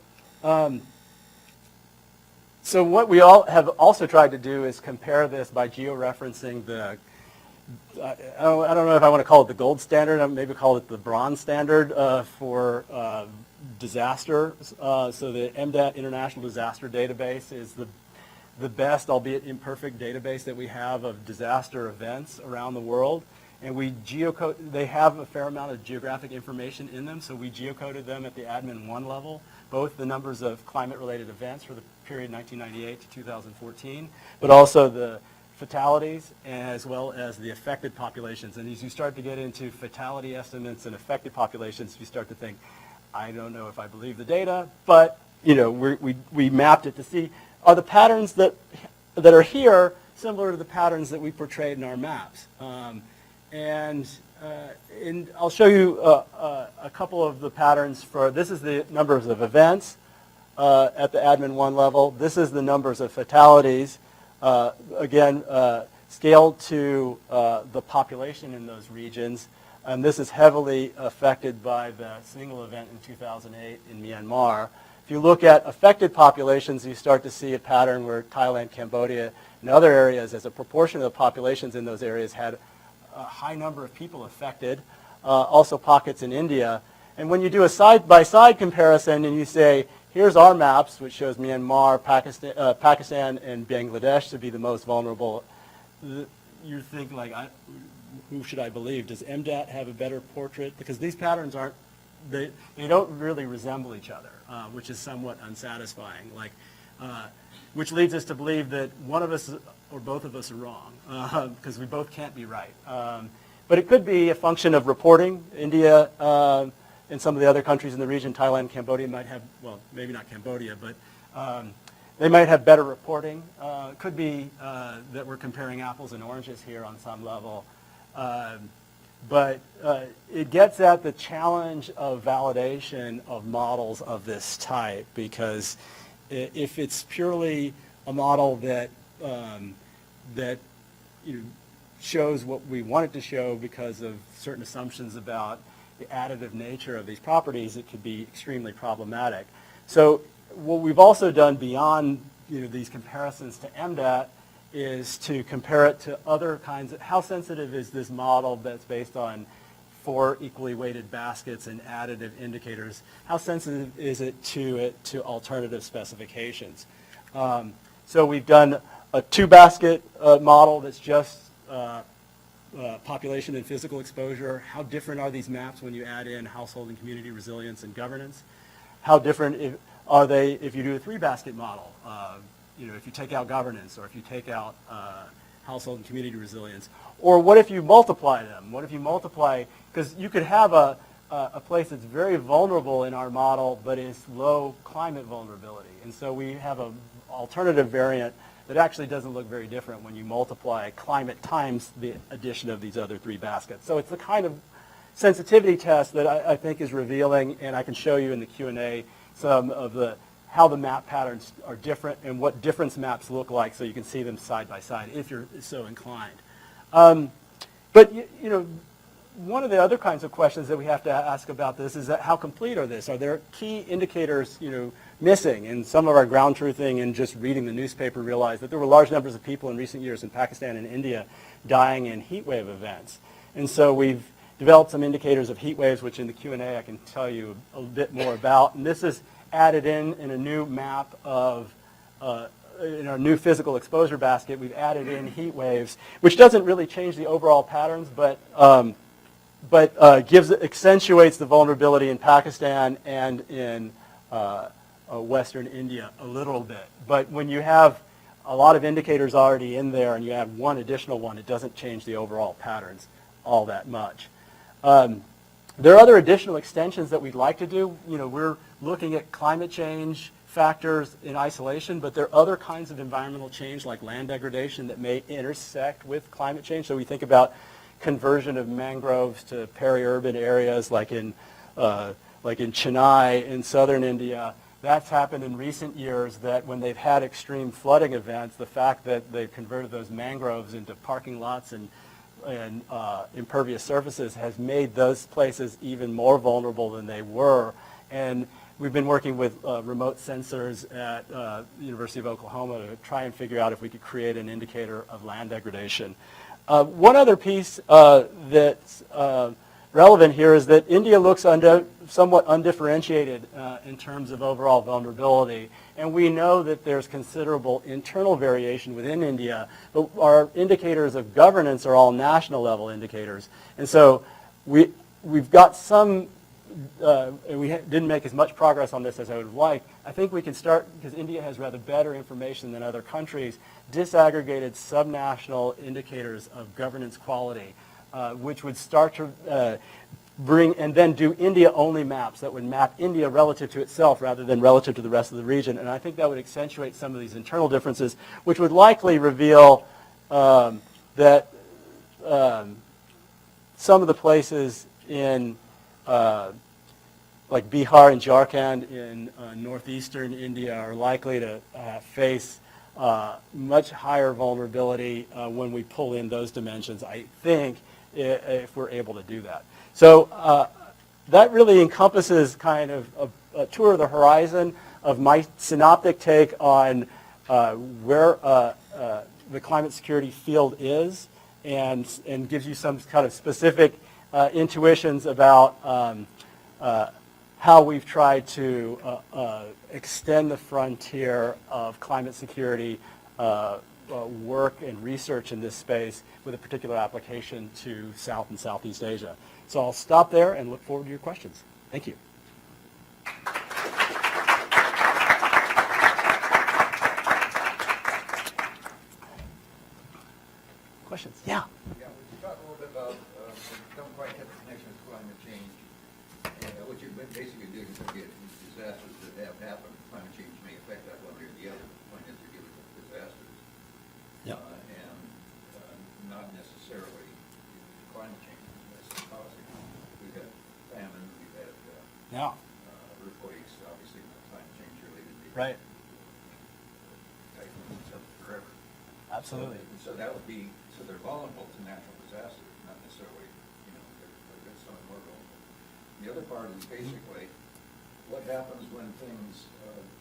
so what we all have also tried to do is compare this by georeferencing the, I don't know if I want to call it the gold standard, I maybe call it the bronze standard for disaster. So the MDAT International Disaster Database is the best, albeit imperfect, database that we have of disaster events around the world. And we geocode, they have a fair amount of geographic information in them, so we geocoded them at the Admin 1 level, both the numbers of climate-related events for the period 1998 to 2014, but also the fatalities as well as the affected populations. And as you start to get into fatality estimates and affected populations, you start to think, I don't know if I believe the data, but we mapped it to see, are the patterns that are here similar to the patterns that we portrayed in our maps? And I'll show you a couple of the patterns for, this is the numbers of events at the Admin 1 level. This is the numbers of fatalities, again, scaled to the population in those regions. And this is heavily affected by the single event in 2008 in Myanmar. If you look at affected populations, you start to see a pattern where Thailand, Cambodia, and other areas, as a proportion of the populations in those areas, had a high number of people affected, also pockets in India. And when you do a side-by-side comparison and you say, here's our maps, which shows Myanmar, Pakistan, and Bangladesh to be the most vulnerable, you think, like, who should I believe? Does MDAT have a better portrait? Because these patterns aren't, they don't really resemble each other, which is somewhat unsatisfying. Which leads us to believe that one of us or both of us are wrong, because we both can't be right. But it could be a function of reporting. India and some of the other countries in the region, Thailand, Cambodia, might have, well, maybe not Cambodia, but they might have better reporting. It could be that we're comparing apples and oranges here on some level. But it gets at the challenge of validation of models of this type, because if it's purely a model that shows what we want it to show because of certain assumptions about the additive nature of these properties, it could be extremely problematic. So what we've also done beyond these comparisons to MDAT is to compare it to other kinds of, how sensitive is this model that's based on 4 equally weighted baskets and additive indicators, how sensitive is it to alternative specifications? So we've done a 2-basket model that's just population and physical exposure. How different are these maps when you add in household and community resilience and governance? How different are they if you do a 3-basket model? If you take out governance, or if you take out household and community resilience, or what if you multiply them? What if you multiply, because you could have a place that's very vulnerable in our model, but is low climate vulnerability. And so we have an alternative variant that actually doesn't look very different when you multiply climate times the addition of these other 3 baskets. So it's the kind of sensitivity test that I think is revealing, and I can show you in the Q&A some of how the map patterns are different and what difference maps look like, so you can see them side by side if you're so inclined. But one of the other kinds of questions that we have to ask about this is that how complete are this? Are there key indicators missing? And some of our ground truthing and just reading the newspaper realized that there were large numbers of people in recent years in Pakistan and India dying in heat wave events. And so we've developed some indicators of heat waves, which in the Q&A I can tell you a bit more about. And this is added in a new map of, in our new physical exposure basket, we've added in heat waves, which doesn't really change the overall patterns, but accentuates the vulnerability in Pakistan and in Western India a little bit. But when you have a lot of indicators already in there and you add one additional one, it doesn't change the overall patterns all that much. There are other additional extensions that we'd like to do. We're looking at climate change factors in isolation, but there are other kinds of environmental change like land degradation that may intersect with climate change. So we think about conversion of mangroves to peri-urban areas like in Chennai in southern India. That's happened in recent years, that when they've had extreme flooding events, the fact that they've converted those mangroves into parking lots and impervious surfaces has made those places even more vulnerable than they were. And we've been working with remote sensors at the University of Oklahoma to try and figure out if we could create an indicator of land degradation. One other piece that's relevant here is that India looks somewhat undifferentiated in terms of overall vulnerability. And we know that there's considerable internal variation within India, but our indicators of governance are all national level indicators. And so we've got some, and we didn't make as much progress on this as I would have liked. I think we can start, because India has rather better information than other countries, disaggregated subnational indicators of governance quality, which would start to bring, and then do India-only maps that would map India relative to itself rather than relative to the rest of the region. And I think that would accentuate some of these internal differences, which would likely reveal that some of the places in like Bihar and Jharkhand in northeastern India are likely to face much higher vulnerability when we pull in those dimensions, I think, if we're able to do that. So that really encompasses kind of a tour of the horizon of my synoptic take on where the climate security field is, and gives you some kind of specific intuitions about how we've tried to extend the frontier of climate security work and research in this space with a particular application to South and Southeast Asia. So I'll stop there and look forward to your questions. Thank you. Questions? Yeah. Yeah, would you talk a little bit about, don't quite have a connection with climate change. What you're basically doing is looking at disasters that have happened. Climate change may affect that one way or the other. The point is you're dealing with disasters. Yeah. And not necessarily climate change that's causing. We've had famine, we've had Yeah. earthquakes, obviously not climate change related. Right. Typhoons and stuff forever. Absolutely. So that would be, so they're vulnerable to natural disasters, not necessarily, they're some more vulnerable. The other part is basically what happens when things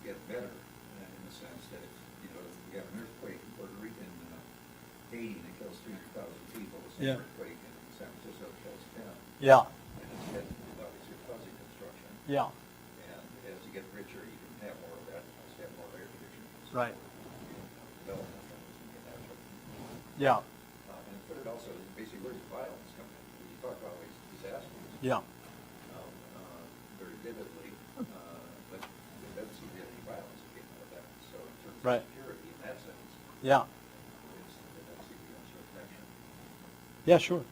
get better, in the sense that if, you have an earthquake in Puerto Rico, in Haiti, and it kills 300,000 people, the same Yeah. earthquake in San Francisco kills 10. Yeah. And it's had, obviously, fuzzy construction. Yeah. And as you get richer, you can have more of that, as you have more air conditioning. Right. Development from natural. Yeah. And put it also, basically, where does violence come in? You talk about these disasters Yeah. very vividly, but there doesn't seem to be any violence that came out of that. So in terms Right. of security, in that sense, Yeah. there doesn't seem to be much protection. Yeah, sure.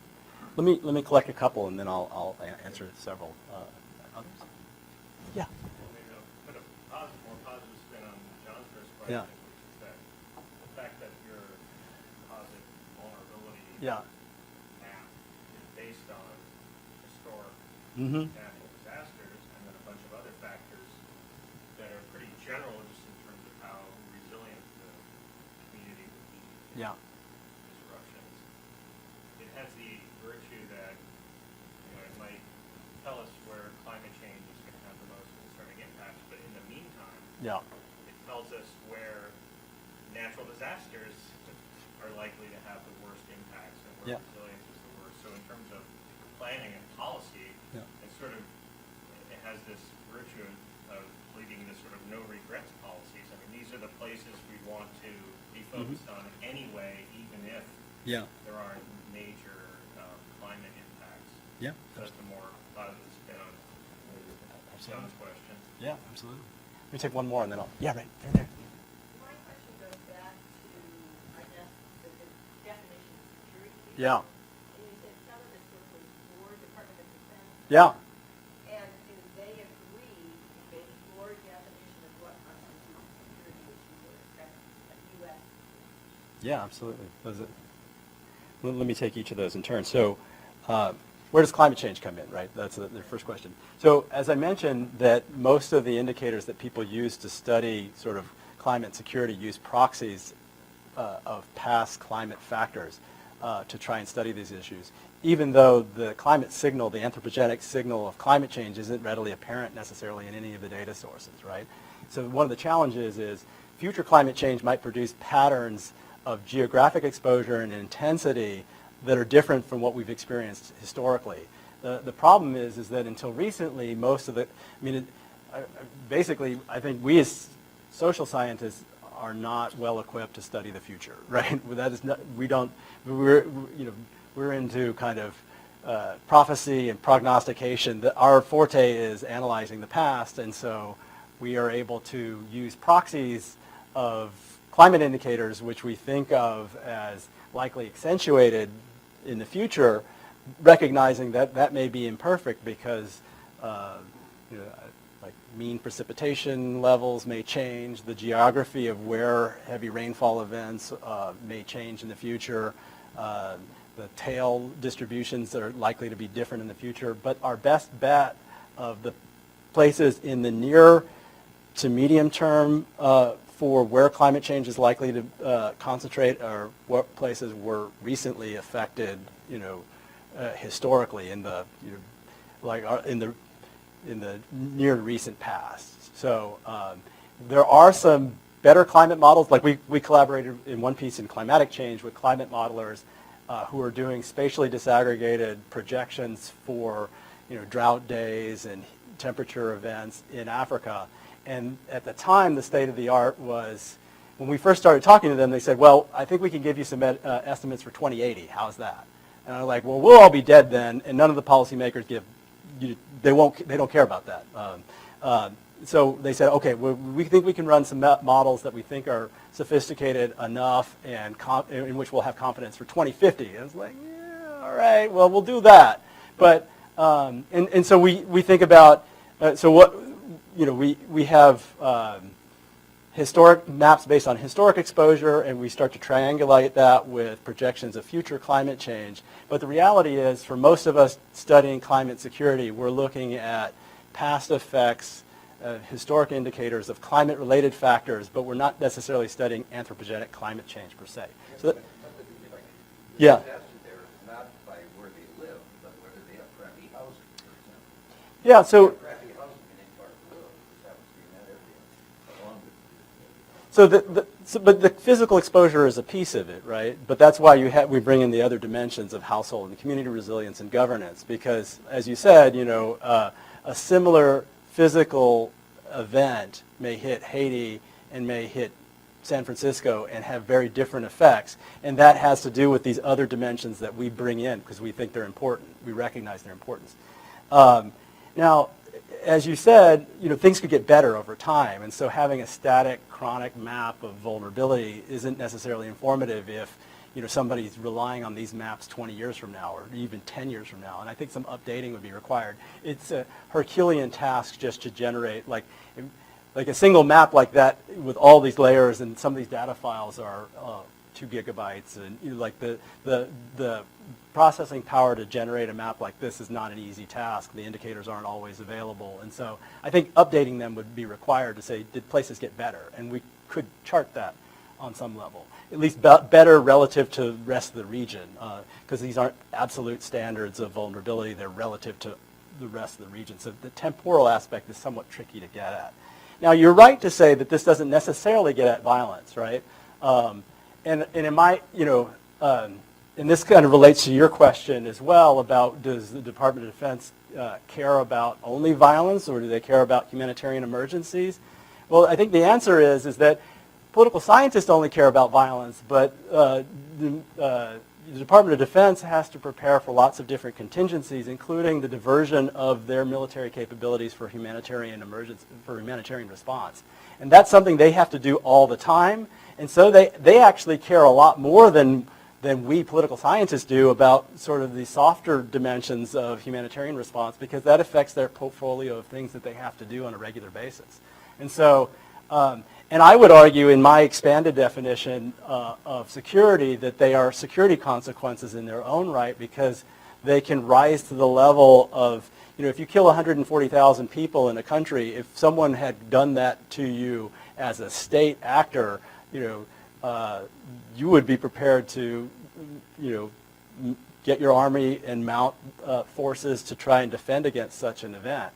Let me collect a couple, and then I'll answer several others. Yeah. Maybe I'll put a more positive spin on John's first Yeah. question, which is that the fact that your composite vulnerability Yeah. map is based on historic Mm-hmm. natural disasters and then a bunch of other factors that are pretty general just in terms of how resilient the community would be to Yeah. disruptions. It has the virtue that it might tell us where climate change is going to have the most concerning impacts, but in the meantime, Yeah. it tells us where natural disasters are likely to have the worst impacts and where Yeah. resilience is the worst. So in terms of planning and policy, Yeah. it has this virtue of leading to sort of no regrets policies. I mean, these are the places we want to be focused on anyway, even if Yeah. there aren't major climate impacts. Yeah. So that's a more positive spin on John's question. Yeah, absolutely. Let me take one more, and then I'll. Yeah, right. There. My question goes back to, I guess, the definition of security. Yeah. And you said some of this work was for Department of Defense. Yeah. And do they agree with your definition of what constitutes security, which you would expect a U.S. Yeah, absolutely. Let me take each of those in turn. So, where does climate change come in, right? That's their first question. So, as I mentioned, that most of the indicators that people use to study sort of climate security use proxies of past climate factors to try and study these issues, even though the climate signal, the anthropogenic signal of climate change isn't readily apparent necessarily in any of the data sources, right? So one of the challenges is future climate change might produce patterns of geographic exposure and intensity that are different from what we've experienced historically. The problem is that until recently, most of the, basically, I think we as social scientists are not well equipped to study the future, right? That is not, we're into kind of prophecy and prognostication. Our forte is analyzing the past, and so we are able to use proxies of climate indicators, which we think of as likely accentuated in the future, recognizing that that may be imperfect because like mean precipitation levels may change, the geography of where heavy rainfall events may change in the future, the tail distributions are likely to be different in the future, but our best bet of the places in the near to medium term for where climate change is likely to concentrate are what places were recently affected, historically in the, in the near recent past. So, There are some better climate models, like we collaborated in one piece in climatic change with climate modelers who are doing spatially disaggregated projections for drought days and temperature events in Africa. And at the time, the state of the art was, when we first started talking to them, they said, well, I think we can give you some estimates for 2080. How's that? And I'm like, well, we'll all be dead then, and none of the policymakers they don't care about that. So they said, okay, we think we can run some models that we think are sophisticated enough and in which we'll have confidence for 2050. And it's like, yeah, all right, well, we'll do that. But and so we think about so what we have historic maps based on historic exposure, and we start to triangulate that with projections of future climate change. But the reality is, for most of us studying climate security, we're looking at past effects, historic indicators of climate-related factors, but we're not necessarily studying anthropogenic climate change per se. So that, yeah. Disaster there is not by where they live, but whether they have crappy housing, for example. Yeah, so Crappy housing in any part of the world, which happens to be in that area, along with but the physical exposure is a piece of it, right? But that's why we bring in the other dimensions of household and community resilience and governance, because, as you said, a similar physical event may hit Haiti and may hit San Francisco and have very different effects, and that has to do with these other dimensions that we bring in because we think they're important. We recognize their importance. Now, as you said, things could get better over time, and so having a static, chronic map of vulnerability isn't necessarily informative if somebody's relying on these maps 20 years from now or even 10 years from now, and I think some updating would be required. It's a Herculean task just to generate like a single map like that with all these layers, and some of these data files are 2 gigabytes, and like the processing power to generate a map like this is not an easy task. The indicators aren't always available, and so I think updating them would be required to say, did places get better? And we could chart that on some level, at least better relative to the rest of the region, because these aren't absolute standards of vulnerability. They're relative to the rest of the region. So the temporal aspect is somewhat tricky to get at. Now, you're right to say that this doesn't necessarily get at violence, right? And in my, and this kind of relates to your question as well about, does the Department of Defense care about only violence, or do they care about humanitarian emergencies? Well, I think the answer is that political scientists only care about violence, but the Department of Defense has to prepare for lots of different contingencies, including the diversion of their military capabilities for humanitarian response. And that's something they have to do all the time. And so they actually care a lot more than we political scientists do about sort of the softer dimensions of humanitarian response, because that affects their portfolio of things that they have to do on a regular basis. And so, and I would argue in my expanded definition of security that they are security consequences in their own right, because they can rise to the level of, if you kill 140,000 people in a country, if someone had done that to you as a state actor, you would be prepared to, get your army and mount forces to try and defend against such an event.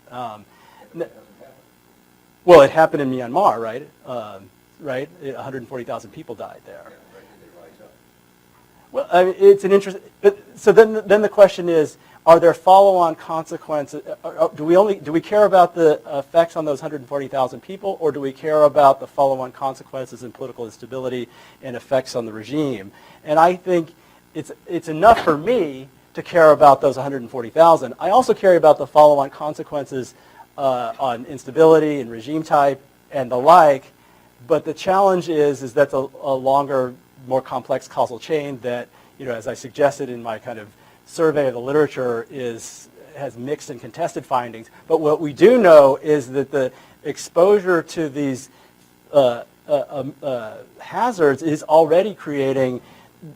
Well, it happened in Myanmar, right? Right? 140,000 people died there. Well, I mean, it's an interesting. So then the question is, are there follow-on consequences? Do we care about the effects on those 140,000 people, or do we care about the follow-on consequences in political instability and effects on the regime? And I think it's enough for me to care about those 140,000. I also care about the follow-on consequences on instability and regime type and the like. But the challenge is that's a longer, more complex causal chain that, as I suggested in my kind of survey of the literature, has mixed and contested findings. But what we do know is that the exposure to these hazards is already creating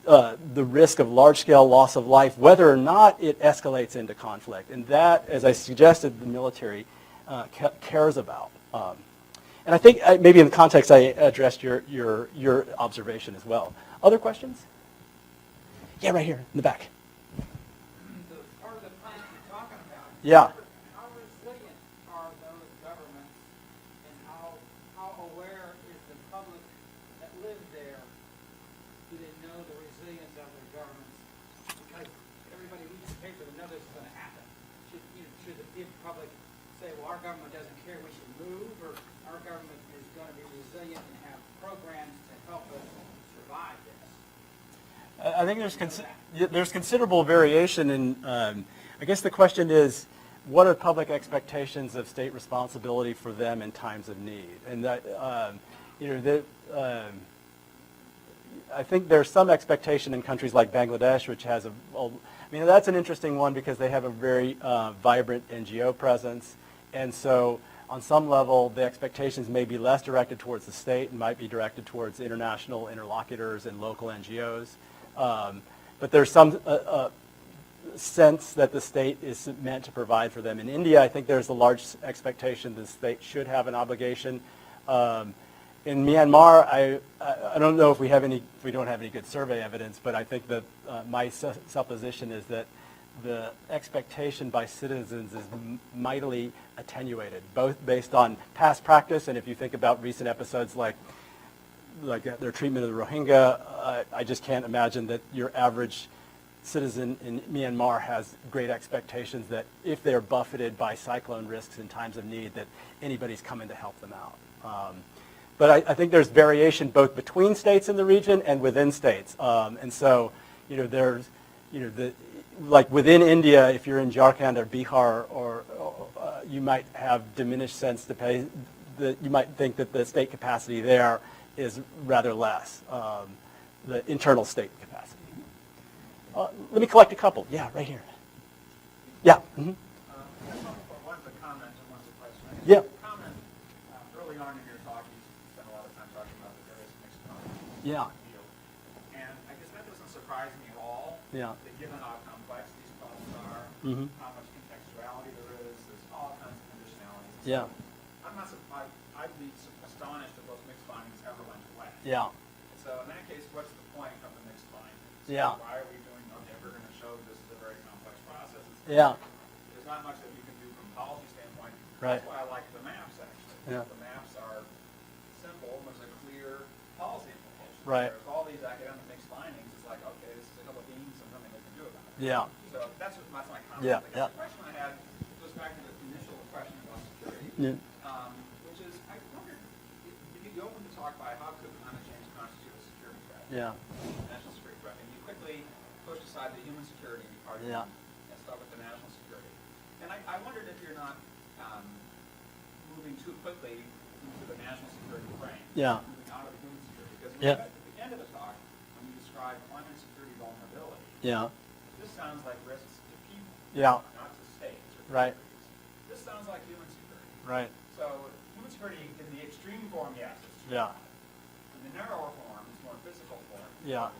the risk of large-scale loss of life, whether or not it escalates into conflict. And that, as I suggested, the military cares about. And I think maybe in the context I addressed your observation as well. Other questions? Yeah, right here in the back. The part of the plan you're talking about. Yeah. How resilient are those governments, and how they know the resilience of their governments? Because everybody reads the paper to know this is going to happen. Should the public say, well, our government doesn't care, we should move, or our government is going to be resilient and have programs to help us survive this? I think there's considerable variation in, I guess the question is, what are public expectations of state responsibility for them in times of need? And that, I think there's some expectation in countries like Bangladesh, which has that's an interesting one because they have a very vibrant NGO presence. And so on some level, the expectations may be less directed towards the state and might be directed towards international interlocutors and local NGOs. But there's some sense that the state is meant to provide for them. In India, I think there's a large expectation the state should have an obligation. In Myanmar, I don't know if we don't have any good survey evidence, but I think that my supposition is that the expectation by citizens is mightily attenuated, both based on past practice, and if you think about recent episodes like their treatment of the Rohingya, I just can't imagine that your average citizen in Myanmar has great expectations that if they're buffeted by cyclone risks in times of need, that anybody's coming to help them out. But I think there's variation both between states in the region and within states. And so, there's, like within India, if you're in Jharkhand or Bihar, or you might have diminished sense to pay, you might think that the state capacity there is rather less, the internal state capacity. Let me collect a couple. Yeah, right here. Yeah. Mm-hmm. One's a comment and one's a question. Yeah. The comment, early on in your talk, you spent a lot of time talking about the various mixed modes. Yeah. And I guess that doesn't surprise me at all. Yeah. That given how complex these problems are, Mm-hmm. how much contextuality there is, there's all kinds of conditionalities. Yeah. I'm not surprised. I'd be astonished if those mixed findings ever went away. Yeah. So in that case, what's the point of the mixed findings? Yeah. Why are we doing? Okay, we're going to show this is a very complex process. Yeah. There's not much that you can do from a policy standpoint. Right. That's why I like the maps, actually. Yeah. The maps are simple, and there's a clear policy implication. Right. Whereas all these academic mixed findings, it's like, okay, this is a hill of beans and nothing we can do about it. Yeah. So that's my comment. Yeah, I guess yeah. the question I had goes back to the initial question about security, Yeah. which is, I wondered, if you'd be open to talk by how could climate change constitute a security threat? Yeah. National security threat. And you quickly pushed aside the human security Yeah. argument and start with the national security. And I wondered if you're not moving too quickly into the national security frame. Yeah. Moving out of the human security. Because Yeah. at the end of the talk, when you describe climate security vulnerability, Yeah. this sounds like risks to people, Yeah. not to states or Right. countries. This sounds like human security. Right. So human security in the extreme form, yes, it's true. Yeah. In the narrower form, it's more physical form. Yeah.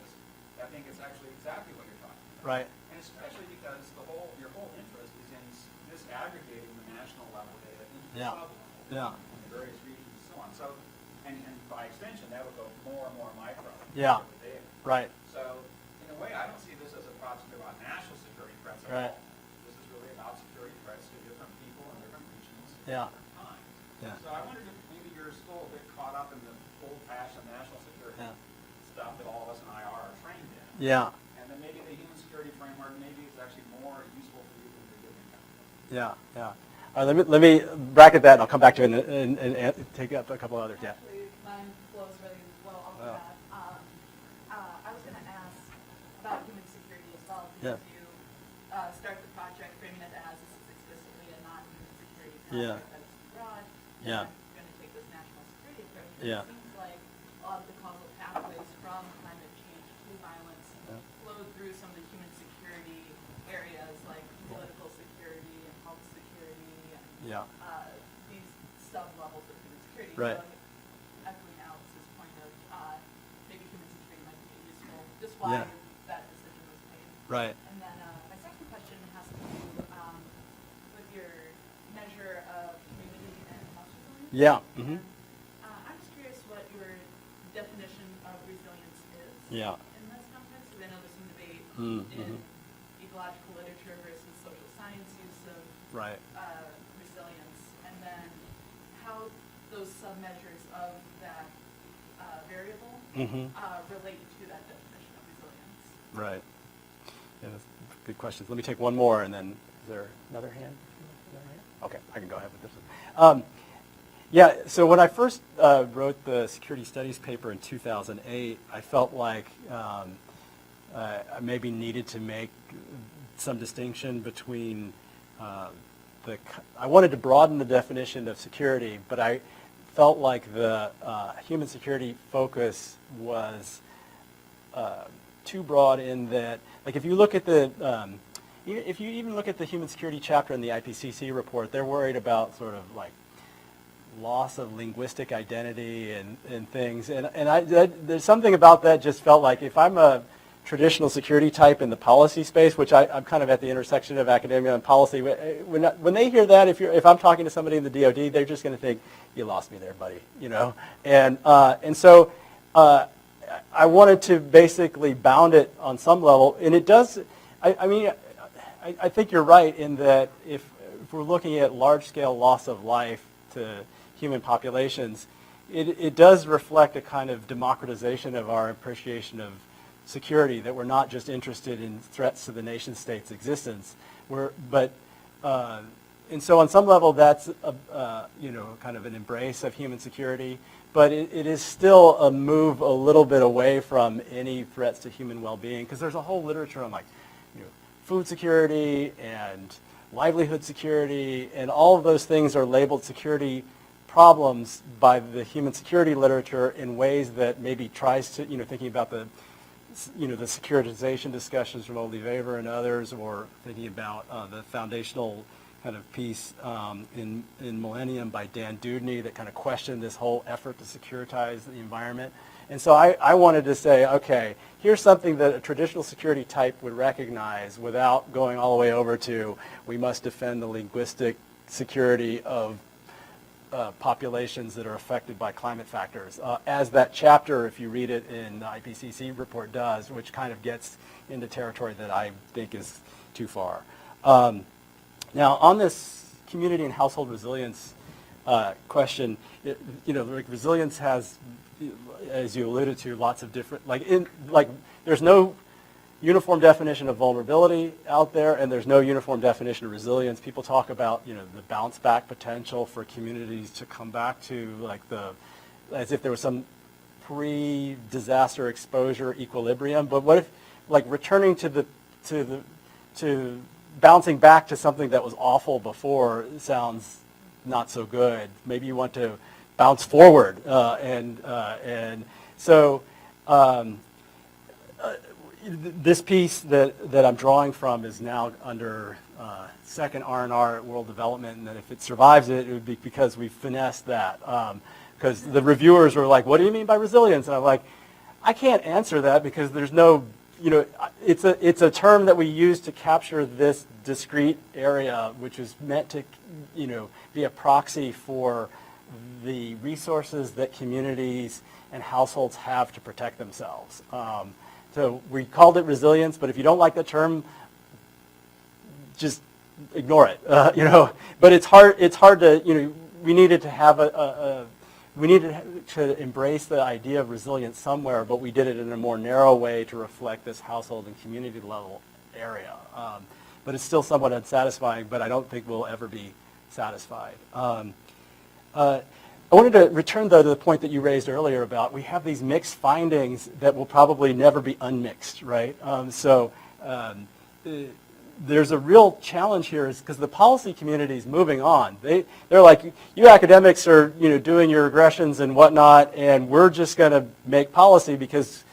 I think it's actually exactly what you're talking about. Right. And especially because your whole interest is in disaggregating the national level data into the Yeah. sub-level. Yeah. In the various regions and so on. So, and by extension, that would go more and more micro. Yeah. into the data. Right. So, in a way, I don't see this as a project about national security threats at Right. all. This is really about security threats to different people and different regions Yeah. at different times. Yeah. So I wondered if maybe you're still a bit caught up in the old-fashioned national security Yeah. stuff that all of us in IR are trained in. Yeah. And then maybe the human security framework maybe is actually more useful for you than the giving kind. Yeah. Yeah. Let me bracket that, and I'll come back to it and take up a couple others. Yeah. Actually, mine flows really well off Yeah. of that. I was going to ask about human security as well, Yeah. because you start the project framing it as this is explicitly a non-human security Yeah. project that's broad. Yeah. And you're going to take this national security approach. Yeah. It seems like a lot of the causal pathways from climate change to violence flow through some of the human security areas like political security and health security and Yeah. these sub-levels of human security. Right. So echoing Alex's point of maybe human security might be useful, just why Yeah. that decision was made. Right. And then my second question has to do with your measure of community and health resilience. Yeah. Mm-hmm. I'm just curious what your definition of resilience is Yeah. in this context, because I know there's some debate Mm-hmm. in ecological literature versus social science use of Right. resilience, and then how those submeasures of that variable Mm-hmm. relate to that definition. Right. Yeah, that's good questions. Let me take one more, and then is there another hand? Okay, I can go ahead with this one. Yeah, so when I first wrote the security studies paper in 2008, I felt like I maybe needed to make some distinction between I wanted to broaden the definition of security, but I felt like the human security focus was too broad in that, like if you look at if you even look at the human security chapter in the IPCC report, they're worried about sort of like loss of linguistic identity and things. And there's something about that just felt like if I'm a traditional security type in the policy space, which I'm kind of at the intersection of academia and policy, when they hear that, if I'm talking to somebody in the DoD, they're just going to think, you lost me there, buddy, you know? And so I wanted to basically bound it on some level, and it does, I think you're right in that if we're looking at large-scale loss of life to human populations, it does reflect a kind of democratization of our appreciation of security, that we're not just interested in threats to the nation state's existence. And so on some level that's kind of an embrace of human security, but it is still a move a little bit away from any threats to human well-being, because there's a whole literature on like food security and livelihood security, and all of those things are labeled security problems by the human security literature in ways that maybe tries to, thinking about the securitization discussions from Oli Weber and others, or thinking about the foundational kind of piece in Millennium by Dan Dudney that kind of questioned this whole effort to securitize the environment. And so I wanted to say, okay, here's something that a traditional security type would recognize without going all the way over to we must defend the linguistic security of populations that are affected by climate factors, as that chapter, if you read it in the IPCC report, does, which kind of gets into territory that I think is too far. Now, on this community and household resilience question, resilience has, as you alluded to, lots of different, there's no uniform definition of vulnerability out there, and there's no uniform definition of resilience. People talk about, the bounce back potential for communities to come back to as if there was some pre-disaster exposure equilibrium. But what if, returning to bouncing back to something that was awful before sounds not so good. Maybe you want to bounce forward, and so. This piece that I'm drawing from is now under second R&R at World Development, and that if it survives it would be because we finessed that. Because the reviewers were like, what do you mean by resilience? And I'm like, I can't answer that because there's no, it's a term that we use to capture this discrete area, which is meant to, be a proxy for the resources that communities and households have to protect themselves. So we called it resilience, but if you don't like the term, just ignore it. But it's hard to, we needed to have we needed to embrace the idea of resilience somewhere, but we did it in a more narrow way to reflect this household and community level area. But it's still somewhat unsatisfying, but I don't think we'll ever be satisfied. I wanted to return, though, to the point that you raised earlier about we have these mixed findings that will probably never be unmixed, right? There's a real challenge here is because the policy community is moving on. They're like, you academics are doing your regressions and whatnot, and we're just going to make policy because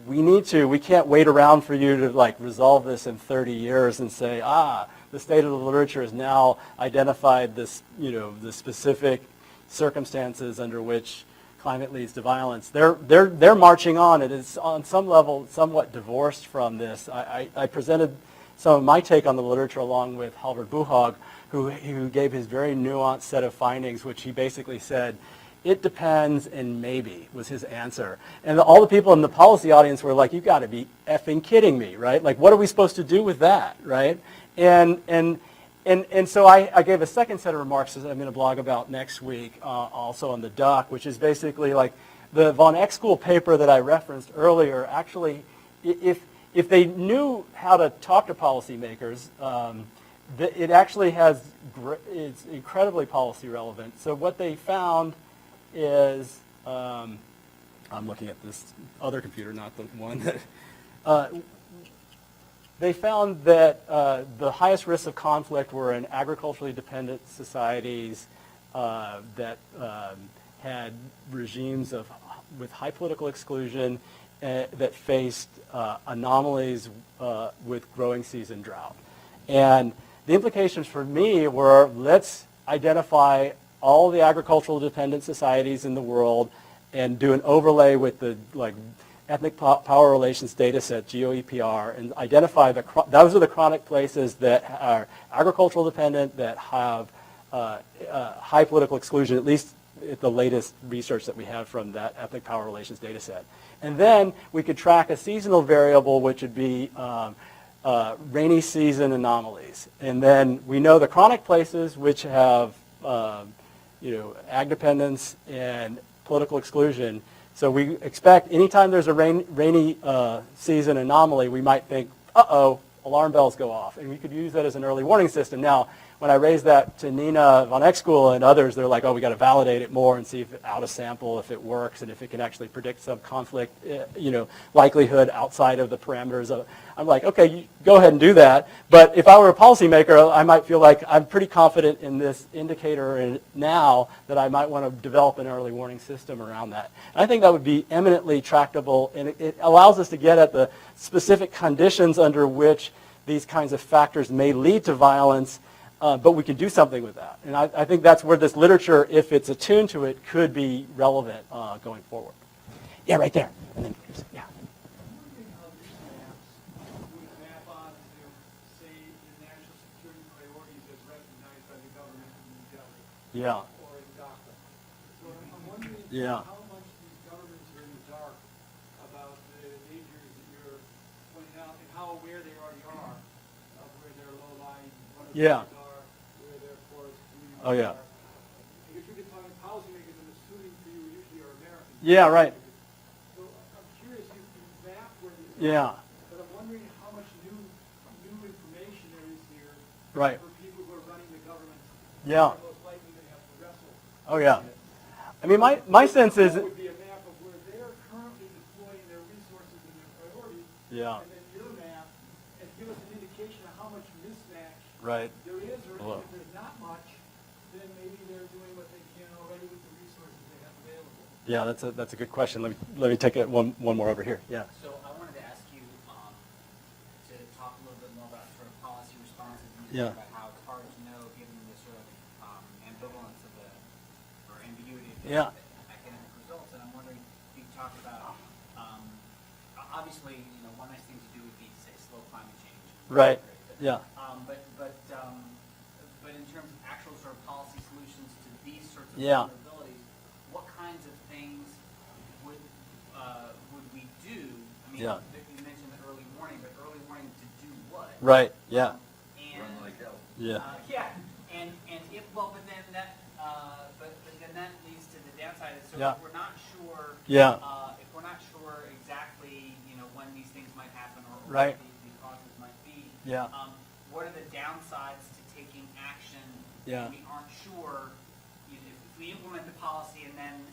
we need to. We can't wait around for you to resolve this in 30 years and say, the state of the literature has now identified this, the specific circumstances under which climate leads to violence. They're marching on. It is on some level somewhat divorced from this. I presented some of my take on the literature along with Halvard Buhag, who gave his very nuanced set of findings, which he basically said, it depends and maybe was his answer. And all the people in the policy audience were like, you got to be effing kidding me, right? What are we supposed to do with that, right? And so I gave a second set of remarks that I'm going to blog about next week, also on the doc, which is basically the von Eck School paper that I referenced earlier. Actually, if they knew how to talk to policymakers, it actually it's incredibly policy relevant. So what they found is, I'm looking at this other computer, not the one that, they found that the highest risks of conflict were in agriculturally dependent societies that had regimes with high political exclusion that faced anomalies with growing season drought. And the implications for me were, let's identify all the agricultural dependent societies in the world and do an overlay with the ethnic power relations data set, GOEPR, and identify those are the chronic places that are agricultural dependent, that have high political exclusion, at least at the latest research that we have from that ethnic power relations data set. And then we could track a seasonal variable, which would be rainy season anomalies. And then we know the chronic places which have ag dependence and political exclusion. So we expect anytime there's a rainy season anomaly, we might think, uh-oh, alarm bells go off. And we could use that as an early warning system. Now, when I raised that to Nina von Exchool and others, they're like, oh, we got to validate it more and see if out of sample, if it works, and if it can actually predict some conflict, likelihood outside of the parameters of. I'm like, okay, you go ahead and do that. But if I were a policymaker, I might feel like I'm pretty confident in this indicator now that I might want to develop an early warning system around that. And I think that would be eminently tractable, and it allows us to get at the specific conditions under which these kinds of factors may lead to violence. But we can do something with that. And I think that's where this literature, if it's attuned to it, could be relevant going forward. Yeah, right there. And then, yeah. I'm wondering how these maps would map on to, say, the national security priorities as recognized by the government in New Delhi. Yeah. Or in Dhaka. So I'm wondering Yeah. how much these governments are in the dark about the dangers that you're pointing out and how aware they already are of where their low-lying, what Yeah. are, where their forest communities Oh, yeah. are. Because you've been talking policymakers, I'm assuming for you usually are Americans. Yeah, right. So I'm curious, you map where these are. Yeah. But I'm wondering how much new information there is here. Right. For people who are running the government. Yeah. Who are most likely going to have to wrestle. Oh, yeah. I mean, my sense is. It would be a map of where they're currently deploying their resources and their priorities. Yeah. And then your map, and give us an indication of how much mismatch Right. there is, or Hello. if there's not much, then maybe they're doing what they can already with the resources they have available. Yeah, that's a good question. Let me take it one more over here. Yeah. So I wanted to ask you to talk a little bit more about sort of policy responses and Yeah. about how it's hard to know given the sort of ambivalence of or ambiguity of the Yeah. academic results. And I'm wondering if you could talk about, obviously, one nice thing to do would be to say slow climate change. Right. But, Yeah. But in terms of actual sort of policy solutions to these sorts of Yeah. vulnerabilities, what kinds of things would we do? I mean, Yeah. you mentioned the early warning, but early warning to do what? Right. Yeah. And Run like hell. Yeah. and if but then that then that leads to the downside. So Yeah. if we're not sure, Yeah. if we're not sure exactly, when these things might happen or Right. what the causes might be, Yeah. what are the downsides to taking action? Yeah. When we aren't sure, if we implement the policy and then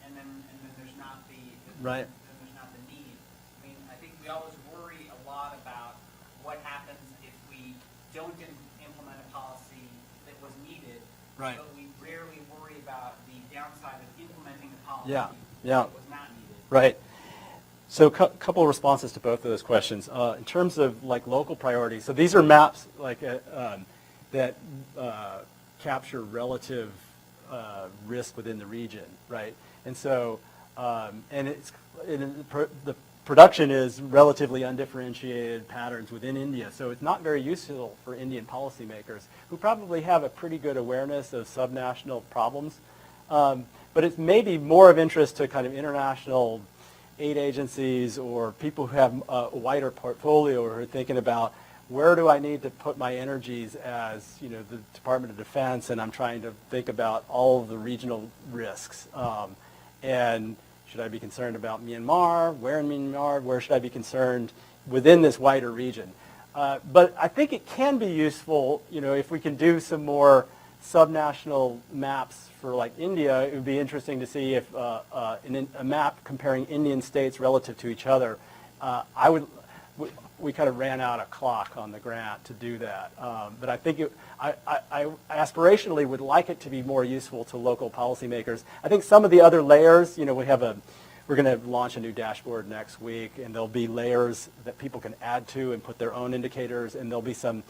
there's not the Right. then there's not the need. I mean, I think we always worry a lot about what happens if we don't implement a policy that was needed. Right. But we rarely worry about the downside of implementing a policy Yeah. Yeah. that was not needed. Right. So a couple of responses to both of those questions. In terms of local priorities, so these are maps that capture relative risk within the region, right? And so the production is relatively undifferentiated patterns within India. So it's not very useful for Indian policymakers who probably have a pretty good awareness of subnational problems. But it's maybe more of interest to kind of international aid agencies or people who have a wider portfolio or are thinking about where do I need to put my energies as the Department of Defense, and I'm trying to think about all of the regional risks. And should I be concerned about Myanmar? Where in Myanmar? Where should I be concerned within this wider region. But I think it can be useful, if we can do some more subnational maps for like India. It would be interesting to see if in a map comparing Indian states relative to each other. We kind of ran out of clock on the grant to do that, but I think I aspirationally would like it to be more useful to local policymakers. I think some of the other layers, we're going to launch a new dashboard next week, and there'll be layers that people can add to and put their own indicators, and there'll be some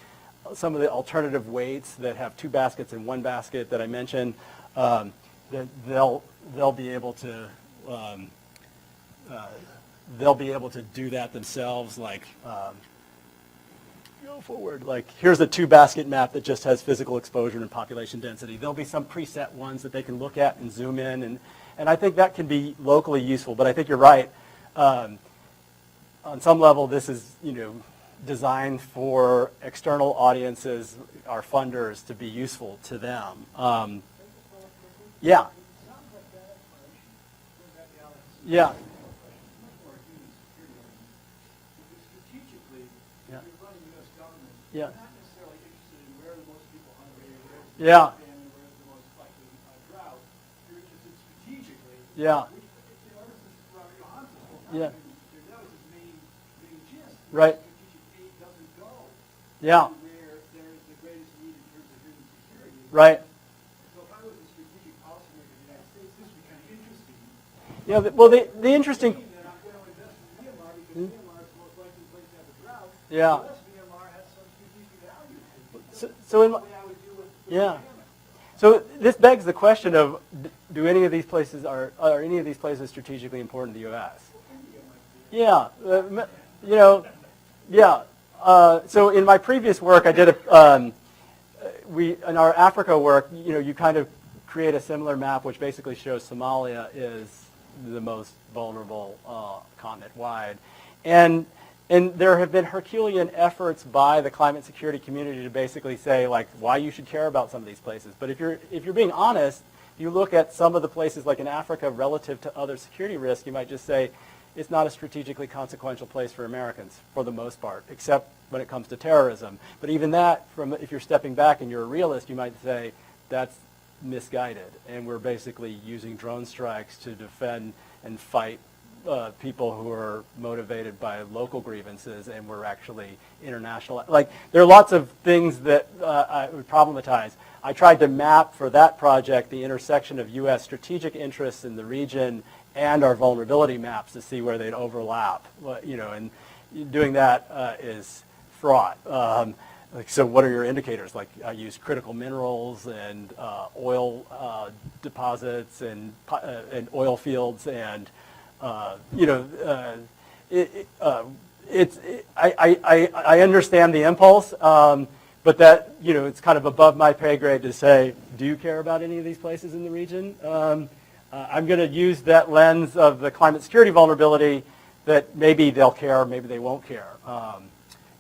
of the alternative weights that have 2 baskets in 1 basket that I mentioned. That they'll be able to do that themselves. Like go forward. Like here's a 2-basket map that just has physical exposure and population density. There'll be some preset ones that they can look at and zoom in, and I think that can be locally useful. But I think you're right. On some level, this is designed for external audiences, our funders, to be useful to them. Yeah. Yeah. Yeah. Not necessarily interested in where the most people hungry or where's the Yeah. most famine, where's the most likely drought. You're interested strategically. Yeah. Yeah. That was his main gist. Right. Strategic aid doesn't go Yeah. where there is the greatest need in terms of human security. Right. So if I was a strategic policymaker in the United States, this would be kind of interesting. Yeah. Well, the interesting. That I'm going to invest in Myanmar because Myanmar is the most likely place to have a drought. Yeah. Unless Myanmar has some strategic value. So in my, Way I would deal with yeah. famine. So this begs the question of, are any of these places strategically important to the U.S.? Yeah, yeah. So in my previous work, I did in our Africa work, you kind of create a similar map, which basically shows Somalia is the most vulnerable continent-wide, and there have been Herculean efforts by the climate security community to basically say like why you should care about some of these places. But if you're being honest, you look at some of the places like in Africa relative to other security risks, you might just say it's not a strategically consequential place for Americans for the most part, except when it comes to terrorism. But even that, if you're stepping back and you're a realist, you might say that's misguided, and we're basically using drone strikes to defend and fight people who are motivated by local grievances, and we're actually international. Like, there are lots of things that I would problematize. I tried to map for that project the intersection of U.S. strategic interests in the region and our vulnerability maps to see where they'd overlap. And doing that is fraught. So what are your indicators? Like I use critical minerals and oil deposits and oil fields and I understand the impulse, but that it's kind of above my pay grade to say, do you care about any of these places in the region? I'm going to use that lens of the climate security vulnerability that maybe they'll care, maybe they won't care.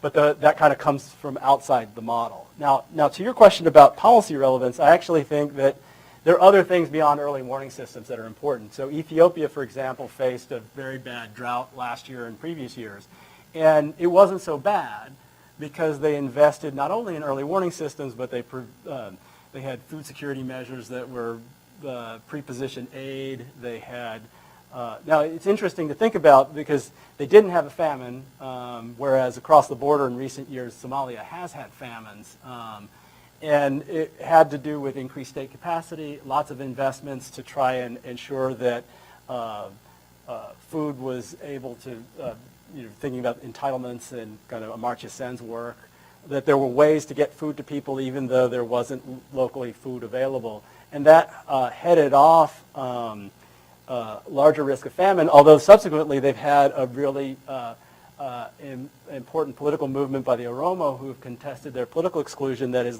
But that kind of comes from outside the model. Now to your question about policy relevance, I actually think that there are other things beyond early warning systems that are important. So Ethiopia, for example, faced a very bad drought last year and previous years. And it wasn't so bad because they invested not only in early warning systems, but they had food security measures that were prepositioned aid. They had, now it's interesting to think about because they didn't have a famine, whereas across the border in recent years, Somalia has had famines. And it had to do with increased state capacity, lots of investments to try and ensure that food was able to, thinking about entitlements and kind of Amartya Sen's work, that there were ways to get food to people even though there wasn't locally food available. And that headed off larger risk of famine, although subsequently they've had a really important political movement by the Oromo who have contested their political exclusion that has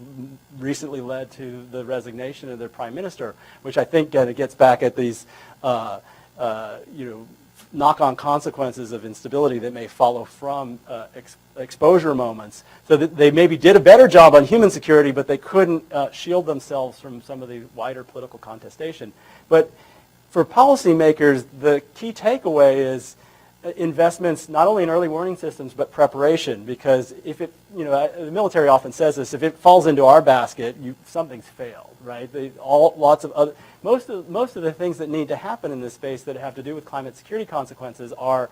recently led to the resignation of their prime minister, which I think gets back at these knock-on consequences of instability that may follow from exposure moments. So that they maybe did a better job on human security, but they couldn't shield themselves from some of the wider political contestation. But for policymakers, the key takeaway is investments not only in early warning systems but preparation, because if it, the military often says this, if it falls into our basket, something's failed, right? Most of the things that need to happen in this space that have to do with climate security consequences are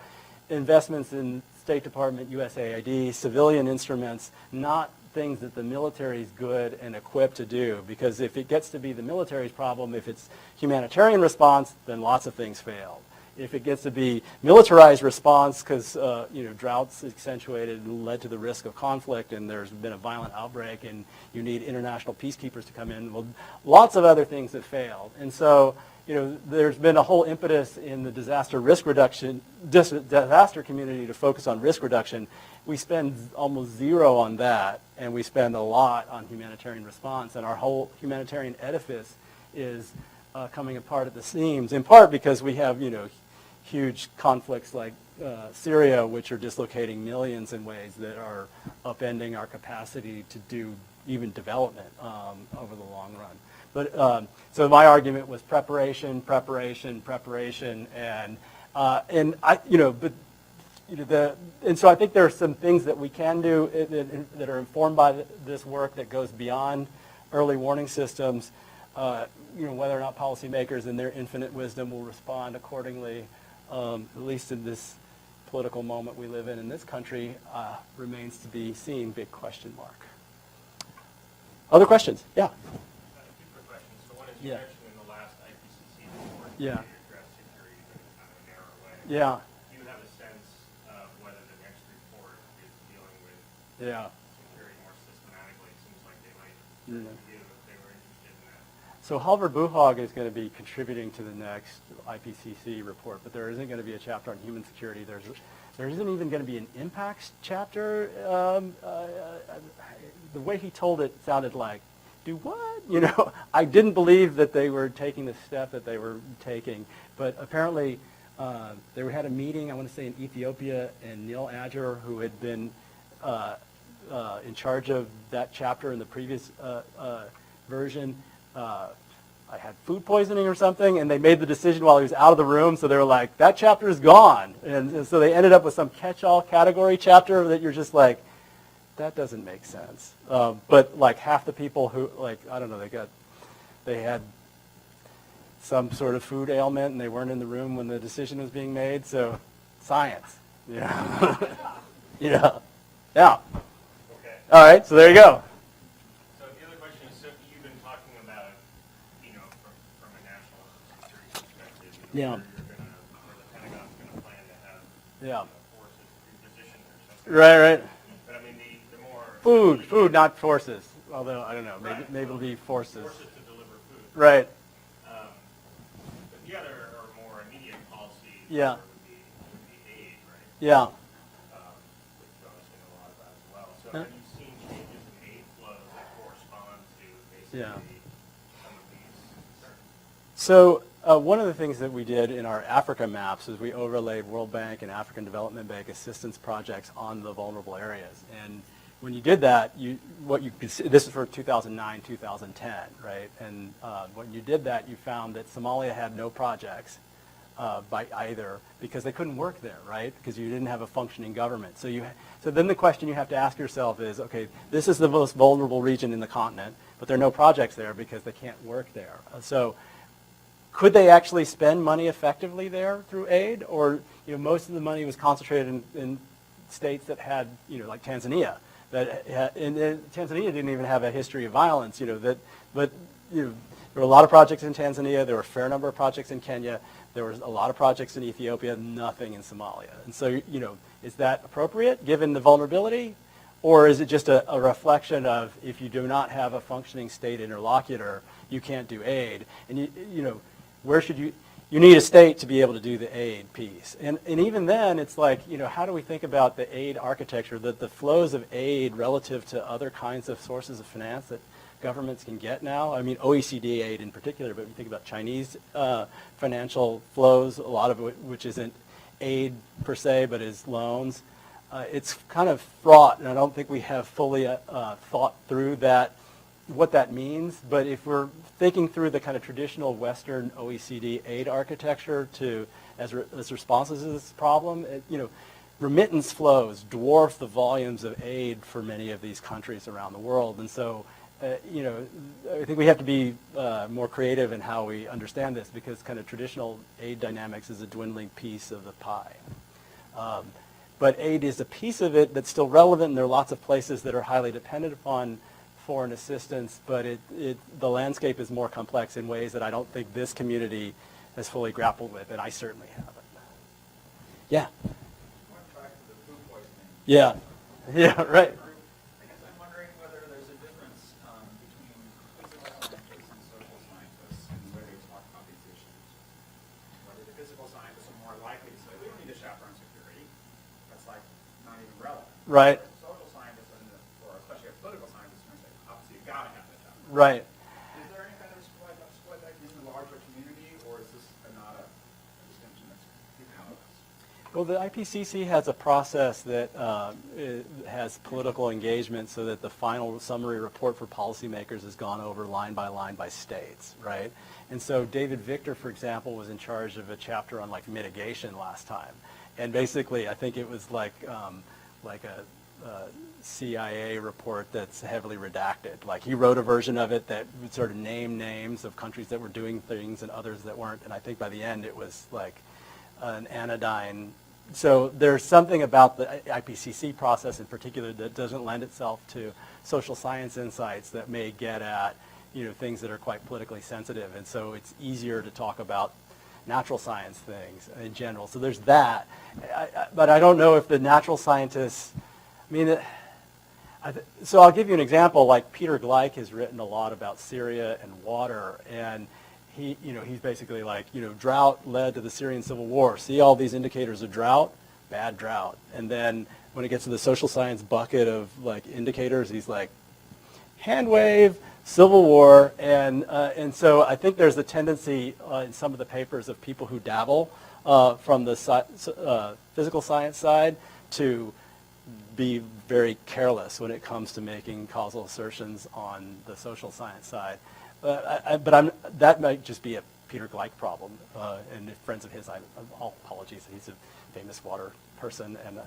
investments in State Department, USAID, civilian instruments, not things that the military is good and equipped to do. Because if it gets to be the military's problem, if it's humanitarian response, then lots of things fail. If it gets to be militarized response because droughts accentuated and led to the risk of conflict, and there's been a violent outbreak, and you need international peacekeepers to come in, well, lots of other things have failed. And so, there's been a whole impetus in the disaster risk reduction, disaster community to focus on risk reduction. We spend almost zero on that, and we spend a lot on humanitarian response, and our whole humanitarian edifice is coming apart at the seams, in part because we have, huge conflicts like Syria, which are dislocating millions in ways that are upending our capacity to do even development over the long run. But so my argument was preparation, and so I think there are some things that we can do that are informed by this work that goes beyond early warning systems. Whether or not policymakers in their infinite wisdom will respond accordingly, at least in this political moment we live in this country, remains to be seen. Big question mark. Other questions? Yeah. Two quick questions. So one is, you Yeah. mentioned in the last IPCC report that Yeah. you address security in kind of a narrow way. Yeah. Do you have a sense of whether the next report is dealing with Yeah. security more systematically? It seems like they might Mm. review if they were interested in that. So Halvard Buhag is going to be contributing to the next IPCC report, but there isn't going to be a chapter on human security. There isn't even going to be an impacts chapter. The way he told it sounded like, do what? I didn't believe that they were taking the step that they were taking, but apparently they had a meeting, I want to say in Ethiopia, and Neil Adger, who had been in charge of that chapter in the previous version, I had food poisoning or something, and they made the decision while he was out of the room, so they were like, that chapter is gone. And so they ended up with some catch-all category chapter that you're just like, that doesn't make sense. But like half the people who, I don't know, they had some sort of food ailment, and they weren't in the room when the decision was being made, so science. Yeah. Yeah. Yeah. Okay. All right, so there you go. So the other question is, so you've been talking about, from a national security perspective, Yeah. the Pentagon's going to plan to have Yeah. Forces repositioned or something. Right. But I mean, the more Food, not forces. Although, I don't know, maybe it'll be forces. forces to deliver food. Right. But the other or more immediate policies Yeah. would be aid, right? Yeah. Which you obviously know a lot about as well. So have you seen changes in aid flows that correspond to basically Yeah. some of these concerns? So one of the things that we did in our Africa maps is we overlaid World Bank and African Development Bank assistance projects on the vulnerable areas. And when you did that, this is for 2009, 2010, right? And when you did that, you found that Somalia had no projects by either, because they couldn't work there, right? Because you didn't have a functioning government. So then the question you have to ask yourself is, okay, this is the most vulnerable region in the continent, but there are no projects there because they can't work there. So could they actually spend money effectively there through aid? Or most of the money was concentrated in states that had, like Tanzania. Tanzania didn't even have a history of violence, but there were a lot of projects in Tanzania. There were a fair number of projects in Kenya. There was a lot of projects in Ethiopia, nothing in Somalia. And so, is that appropriate given the vulnerability? Or is it just a reflection of, if you do not have a functioning state interlocutor, you can't do aid? And where should you need a state to be able to do the aid piece. And even then, it's like, how do we think about the aid architecture, the flows of aid relative to other kinds of sources of finance that governments can get now? I mean, OECD aid in particular, but you think about Chinese financial flows, a lot of it which isn't aid per se, but is loans. It's kind of fraught, and I don't think we have fully thought through that what that means, but if we're thinking through the kind of traditional Western OECD aid architecture as responses to this problem, remittance flows dwarf the volumes of aid for many of these countries around the world. And so, I think we have to be more creative in how we understand this, because kind of traditional aid dynamics is a dwindling piece of the pie. But aid is a piece of it that's still relevant, and there are lots of places that are highly dependent upon foreign assistance, but the landscape is more complex in ways that I don't think this community has fully grappled with, and I certainly haven't. Yeah. Going back to the food poisoning. Yeah. Yeah, right. I guess I'm wondering whether there's a difference between physical scientists and social scientists in the way they talk about these issues. Whether the physical scientists are more likely to say, we don't need to chaperone security. That's like not even relevant. Right. Social scientists, or especially a political scientist, are going to say, obviously you've got to have the chaperone. Right. Is there any kind of split in the larger community, or is this not a distinction that's given out of us? Well, the IPCC has a process that has political engagement, so that the final summary report for policymakers is gone over line by states, right? And so David Victor, for example, was in charge of a chapter on mitigation last time, and basically I think it was like a CIA report that's heavily redacted. Like, he wrote a version of it that would sort of name names of countries that were doing things and others that weren't, and I think by the end it was like an anodyne. So there's something about the IPCC process in particular that doesn't lend itself to social science insights that may get at things that are quite politically sensitive, and so it's easier to talk about natural science things in general. So there's that, but I don't know if the natural scientists, so I'll give you an example. Like, Peter Gleich has written a lot about Syria and water, and he's basically like, drought led to the Syrian civil war. See all these indicators of drought? Bad drought. And then when it gets to the social science bucket of indicators, he's like, hand wave, civil war, and so I think there's a tendency in some of the papers of people who dabble from the physical science side to be very careless when it comes to making causal assertions on the social science side. That might just be a Peter Gleich problem, and friends of his, all apologies, he's a famous water person, and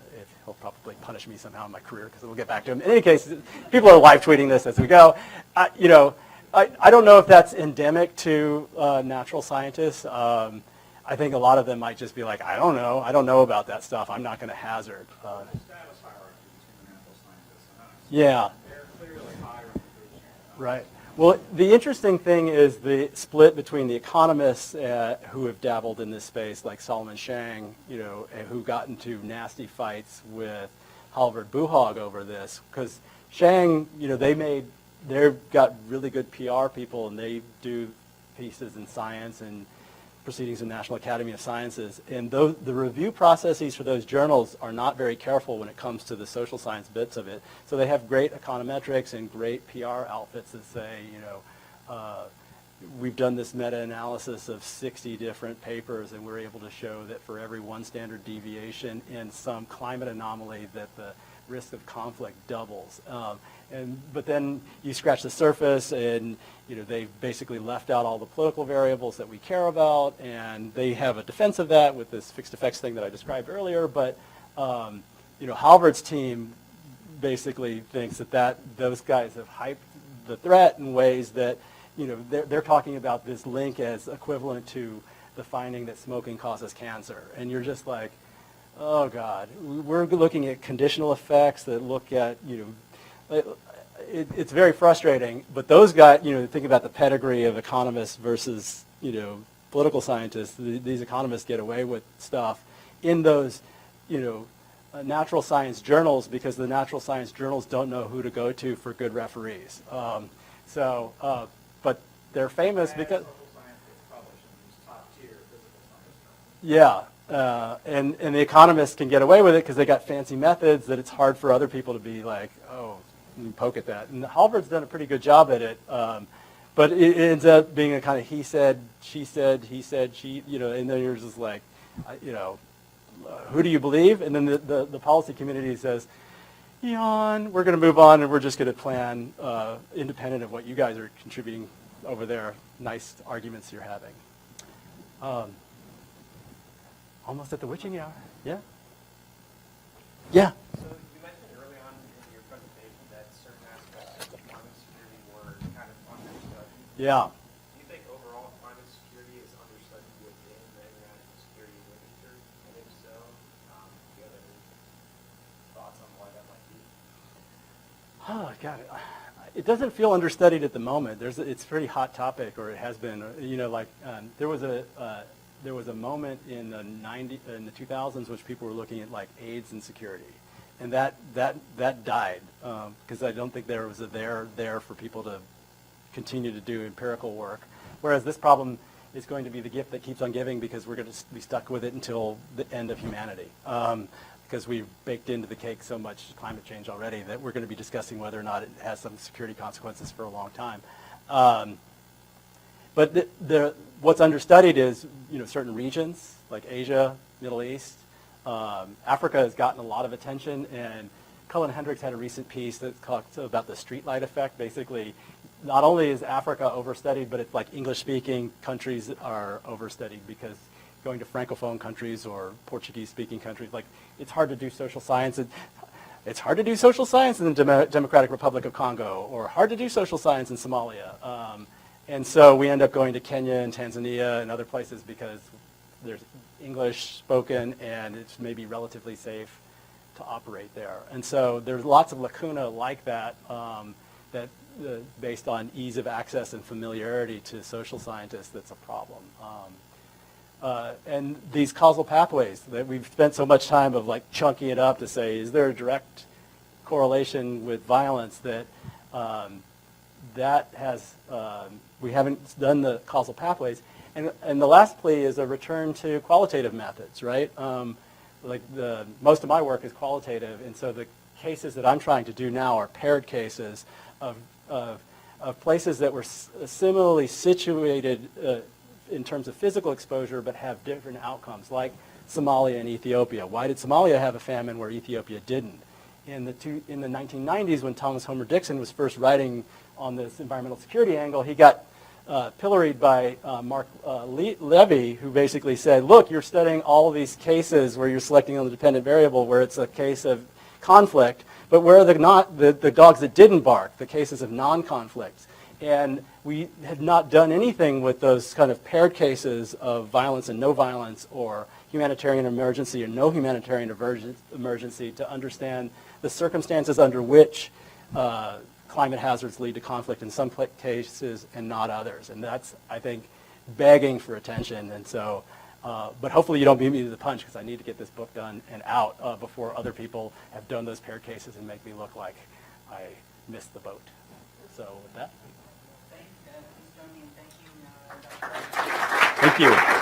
he'll probably punish me somehow in my career, because we'll get back to him. In any case, people are live tweeting this as we go. I don't know if that's endemic to natural scientists. I think a lot of them might just be like, I don't know about that stuff. I'm not going to hazard. There's status hierarchy between the natural scientists and us. Yeah. They're clearly higher in the food chain than us. Right. Well, the interesting thing is the split between the economists who have dabbled in this space, like Solomon Shang, who got into nasty fights with Halvard Buhag over this, because Shang, they've got really good PR people, and they do pieces in science and proceedings in National Academy of Sciences, and the review processes for those journals are not very careful when it comes to the social science bits of it. So they have great econometrics and great PR outfits that say, we've done this meta-analysis of 60 different papers, and we're able to show that for every one standard deviation in some climate anomaly, that the risk of conflict doubles. But then you scratch the surface, and they've basically left out all the political variables that we care about, and they have a defense of that with this fixed effects thing that I described earlier. But Halvard's team basically thinks that those guys have hyped the threat in ways that they're talking about this link as equivalent to the finding that smoking causes cancer, and you're just like, oh God, we're looking at conditional effects that look at it's very frustrating. But those guys, think about the pedigree of economists versus political scientists. These economists get away with stuff in those natural science journals, because the natural science journals don't know who to go to for good referees. But they're famous because Social science gets published in these top-tier physical science journals. yeah, and the economists can get away with it because they got fancy methods that it's hard for other people to be like, oh, you poke at that. And Halvard's done a pretty good job at it, but it ends up being a kind of he said, she said, he said, she, and then you're just like, who do you believe? And then the policy community says, yawn. We're going to move on, and we're just going to plan independent of what you guys are contributing over there. Nice arguments you're having. Almost at the witching hour. Yeah? Yeah. So you mentioned early on in your presentation that certain aspects of climate security were kind of understudied. Yeah. Do you think overall climate security is understudied within the international security literature? And if so, do you have any thoughts on why that might be? Oh, God. It doesn't feel understudied at the moment. It's a pretty hot topic, or it has been. You know, like there was a moment in the 2000s which people were looking at like AIDS and security, and that died because I don't think there was a there for people to continue to do empirical work. Whereas this problem is going to be the gift that keeps on giving because we're going to be stuck with it until the end of humanity. Because we've baked into the cake so much climate change already that we're going to be discussing whether or not it has some security consequences for a long time. But what's understudied is, you know, certain regions like Asia, Middle East. Africa has gotten a lot of attention, and Cullen Hendricks had a recent piece that talked about the streetlight effect. Basically, not only is Africa overstudied, but it's like English-speaking countries are overstudied because going to Francophone countries or Portuguese-speaking countries, like it's hard to do social science. It's hard to do social science in the Democratic Republic of Congo, or hard to do social science in Somalia. And so we end up going to Kenya and Tanzania and other places because there's English spoken and it's maybe relatively safe to operate there. And so there's lots of lacuna like that, based on ease of access and familiarity to social scientists, that's a problem. And these causal pathways that we've spent so much time of like chunking it up to say, is there a direct correlation with violence that we haven't done the causal pathways. And the last plea is a return to qualitative methods, right? Most of my work is qualitative, and so the cases that I'm trying to do now are paired cases of places that were similarly situated in terms of physical exposure but have different outcomes, like Somalia and Ethiopia. Why did Somalia have a famine where Ethiopia didn't? In the 1990s, when Thomas Homer Dixon was first writing on this environmental security angle, he got pilloried by Mark Levy, who basically said, look, you're studying all of these cases where you're selecting on the dependent variable where it's a case of conflict, but where are the dogs that didn't bark, the cases of non-conflicts? And we had not done anything with those kind of paired cases of violence and no violence, or humanitarian emergency or no humanitarian emergency, to understand the circumstances under which climate hazards lead to conflict in some cases and not others. And that's, I think, begging for attention. And so, but hopefully you don't beat me to the punch, because I need to get this book done and out before other people have done those paired cases and make me look like I missed the boat. So with that. Please join me in thanking Dr. Thank you.